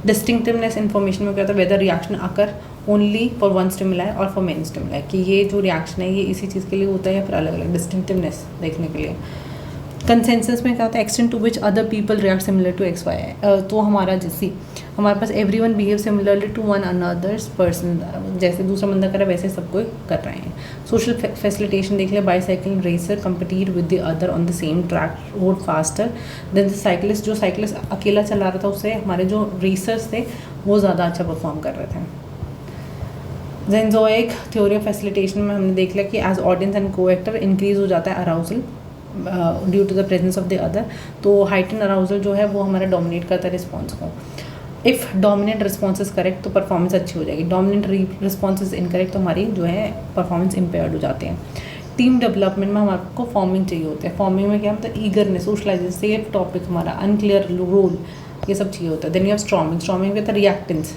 Distinctiveness information में क्या होता है, whether reaction occur only for one stimuli or for many stimuli, कि ये जो रिएक्शन है ये इसी चीज़ के लिए होता है या फिर अलग अलग, डिस्टिंक्टिवनेस देखने के लिए। कंसेंसस में क्या होता है, extent to which other people react similar to X Y, तो हमारा जैसी हमारे पास everyone behave similarly to one another's person, जैसे दूसरा बंदा कर रहा है वैसे सब कोई कर रहे हैं। सोशल फैसिलिटेशन देख लिया, bicycle racer compete with the other on the same track road faster than the cyclist, जो साइकिलिस्ट अकेला चला रहा था उससे हमारे जो रेसर्स थे वो ज़्यादा अच्छा परफॉर्म कर रहे थे। जेंजोइक थ्योरी ऑफ फैसिलिटेशन में हमने देख लिया कि एज ऑडियंस एंड को एक्टर इंक्रीज हो जाता है arousal. Due to the presence of the other. तो हाइटन अराउजल जो है वो हमारा डोमिनेट करता है रिस्पॉन्स को। If dominant response is correct तो परफॉर्मेंस अच्छी हो जाएगी, डोमिनेंट रिस्पॉन्स इज इनकरेक्ट तो हमारी जो है परफॉर्मेंस इम्पेयर्ड हो जाते हैं। टीम डेवलपमेंट में हमारे को फॉर्मिंग चाहिए होता है। फॉर्मिंग में क्या मतलब ईगरनेस, सोशलाइजेशन, सेफ टॉपिक हमारा, अनक्लियर रोल, ये सब चाहिए होता है। Then you have storming, storming with reactance,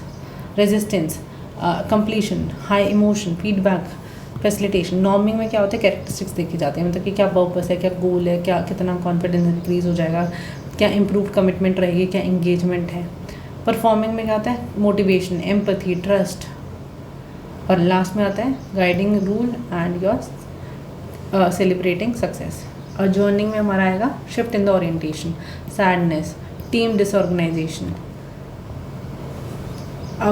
resistance, completion, high emotion, feedback, facilitation. Norming में क्या होता है, कैरेक्टरिस्टिक्स देखी जाती है, मतलब कि क्या पर्पस है, क्या गोल है, क्या कितना कॉन्फिडेंस इंक्रीज हो जाएगा, क्या इम्प्रूव कमिटमेंट रहेगी, क्या इंगेजमेंट है। परफॉर्मिंग में क्या आता है, मोटिवेशन, एम्पैथी, ट्रस्ट, और लास्ट में आता है guiding rule and your celebrating success. और जर्निंग में हमारा आएगा shift in the orientation, sadness, team disorganisation.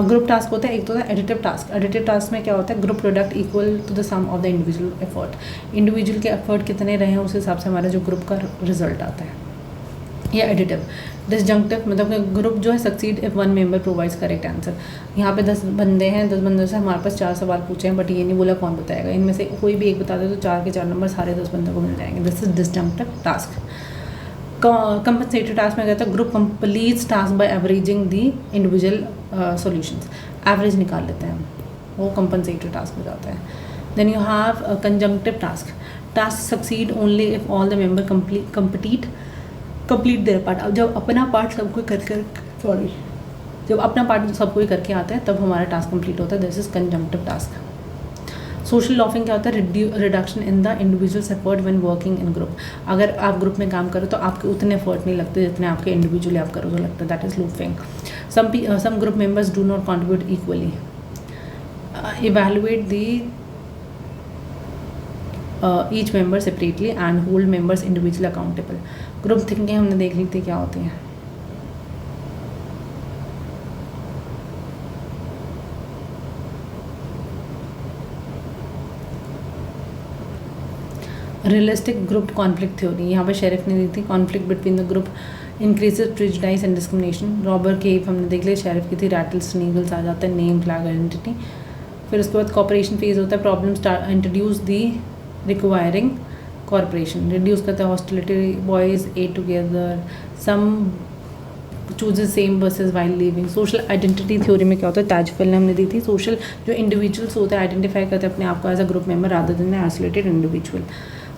Group task होता है, एक तो होता है एडिटिव टास्क। एडिटिव टास्क में क्या होता है, group product equal to the sum of the individual effort. Individual के एफर्ट कितने रहे हैं उस हिसाब से हमारा जो ग्रुप का रिजल्ट आता है। या एडिटिव। डिसजंक्टिव मतलब ग्रुप जो है succeed if one member provides correct answer. यहाँ पे 10 बंदे हैं, 10 बंदों से हमारे पास 4 सवाल पूछे हैं, बट ये नहीं बोला कौन बताएगा। इनमें से कोई भी एक बता दे तो 4 के 4 नंबर सारे 10 बंदों को मिल जाएंगे। This is disjunctive task. Compensatory task में कहता है group completes task by averaging the individual solutions. Average निकाल लेते हैं हम, वो कंपनसेटरी टास्क हो जाता है। Then you have conjunctive task. Task succeed only if all the member complete their part. अब जब अपना पार्ट सबको जब अपना पार्ट सबको करके आता है तब हमारा टास्क कंप्लीट होता है। This is conjunctive task. Social laughing क्या होता है, reduction in the individuals effort when working in group. अगर आप ग्रुप में काम करो तो आपके उतने एफर्ट नहीं लगते जितने आपके इंडिविजुअली आप करो तो लगता है। That is loafing. Some group members do not contribute equally. Evaluate the each member separately and hold members individually accountable. Group thinking हमने देख ली थी क्या होती है। रियलिस्टिक ग्रुप कॉन्फ्लिक्ट थ्योरी यहाँ पे शेरिफ ने दी थी। Conflict between the group increases prejudice and discrimination. Robber cave हमने देख लिया, शेरिफ की थी। रैटल्स नीगल्स आ जाता है, नेम फ्लैग आइडेंटिटी। फिर उसके बाद कॉपरेशन फेज होता है। Problem introduced requiring cooperation. Reduce करता है hostility, boys a together, some chooses same buses while living. Social identity theory में क्या होता है, ताजफल ने हमने दी थी। सोशल जो इंडिविजुअल्स होते हैं आइडेंटिफाई करते हैं अपने आप को as a group member rather than isolated individual.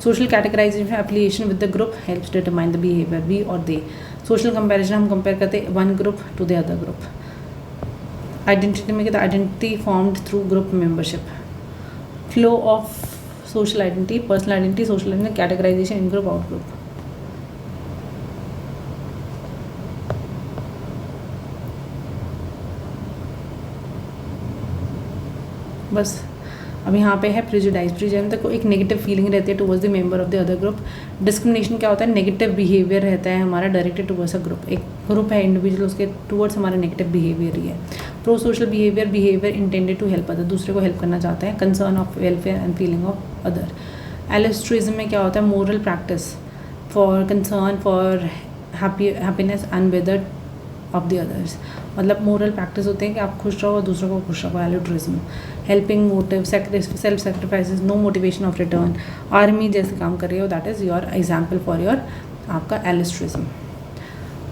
Social categorization, affiliation with the group helps determine the behavior, we or they. Social comparison हम compare करते हैं one group to the other group. Identity में क्या था, identity formed through group membership. Flow of social identity, personal identity, social identity, categorization, in group, out group. बस अब यहाँ पे है प्रेजुडाइज। प्रेजुडाइज तक एक नेगेटिव फीलिंग रहती है towards the member of the other group. Discrimination क्या होता है, नेगेटिव बिहेवियर रहता है हमारा डायरेक्टेड टुवर्ड्स अ ग्रुप। एक ग्रुप है इंडिविजुअल, उसके टुवर्ड्स हमारा नेगेटिव बिहेवियर ही है। Pro social behaviour intended to help other, दूसरे को हेल्प करना चाहते हैं। Concern of welfare and feeling of other. Altruism में क्या होता है, moral practice for concern for happiness and weather of the others. मतलब मोरल प्रैक्टिस होते हैं कि आप खुश रहो और दूसरों को खुश रखो। Altruism, helping motive, self sacrifices, no motivation of return. Army जैसे काम कर रही हो, that is your example for your आपका एलिस्ट्रिज्म।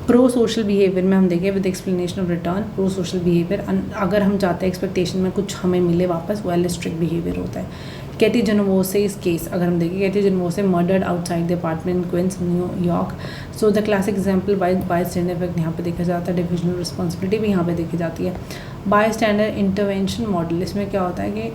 प्रो सोशल बिहेवियर में हम देखें with explanation of return. Pro social behaviour अगर हम चाहते हैं एक्सपेक्टेशन में कुछ हमें मिले वापस, वो एलिस्ट्रिक बिहेवियर होता है। कैटी जनवोसे इस केस अगर हम देखें, Kitty Genovese murdered outside the apartment in Queens, New York. So the classic example bystander effect यहाँ पे देखा जाता है। डिविजनल रिस्पॉन्सिबिलिटी भी यहाँ पे देखी जाती है। बाय स्टैंडर इंटरवेंशन मॉडल, इसमें क्या होता है कि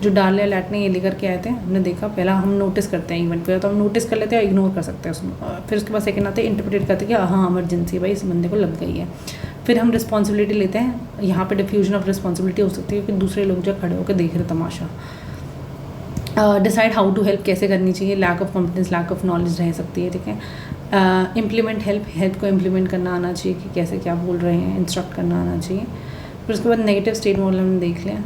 जो डार्ले लैट ने ये लेकर के आए थे, हमने देखा पहला हम नोटिस करते हैं इवेंट को, तो हम नोटिस कर लेते हैं और इग्नोर कर सकते हैं उसमें। फिर उसके बाद सेकंड आते हैं इंटरप्रेट करते हैं कि हाँ इमरजेंसी भाई इस बंदे को लग गई है। फिर हम रिस्पॉन्सिबिलिटी लेते हैं। यहाँ पे डिफ्यूजन ऑफ रिस्पॉन्सिबिलिटी हो सकती है कि दूसरे लोग जो खड़े होकर देख रहे तमाशा। डिसाइड हाउ टू हेल्प कैसे करनी चाहिए। Lack of competence, lack of knowledge रह सकती है, ठीक है। इम्प्लीमेंट हेल्प को इम्प्लीमेंट करना आना चाहिए कि कैसे क्या बोल रहे हैं, इंस्ट्रक्ट करना आना चाहिए। फिर उसके बाद नेगेटिव स्टेट मॉडल हमने देख लिया।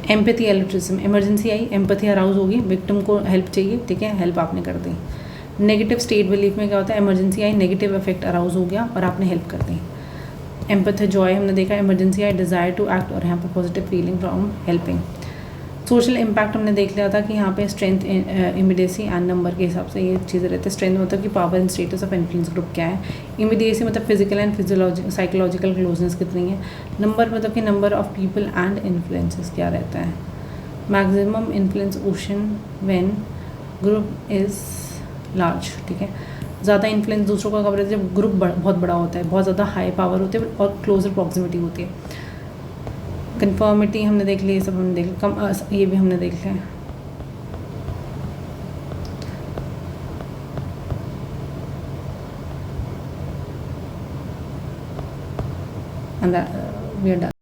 एम्पैथी एल्ट्रुइज्म, इमरजेंसी आई, एम्पैथी अराउज होगी, विक्टिम को हेल्प चाहिए, ठीक है, हेल्प आपने कर दी। नेगेटिव स्टेट बिलीफ में क्या होता है, इमरजेंसी आई, नेगेटिव इफेक्ट अराउज हो गया और आपने हेल्प कर दी। एम्पैथी जॉय हमने देखा, इमरजेंसी है डिज़ायर टू एक्ट, और यहाँ पे positive feeling from helping. Social impact हमने देख लिया था कि यहाँ पे स्ट्रेंथ, इमीडिएसी एंड नंबर के हिसाब से ये चीज़ें रहती है। स्ट्रेंथ मतलब कि power and status of influence group क्या है, इमीडिएसी मतलब फिजिकल एंड साइकोलॉजिकल क्लोजनेस कितनी है, नंबर मतलब कि number of people and influences क्या रहता है, maximum influence ocean when group is large, ठीक है, ज़्यादा इन्फ्लुएंस दूसरों का कवर है जब ग्रुप बहुत बड़ा होता है, बहुत ज़्यादा हाई पावर होती है और क्लोजर प्रॉक्सिमिटी होती है। कन्फर्मिटी हमने देख ली, ये सब हमने देख लिया, कम ये भी हमने देख लिया। And we are done.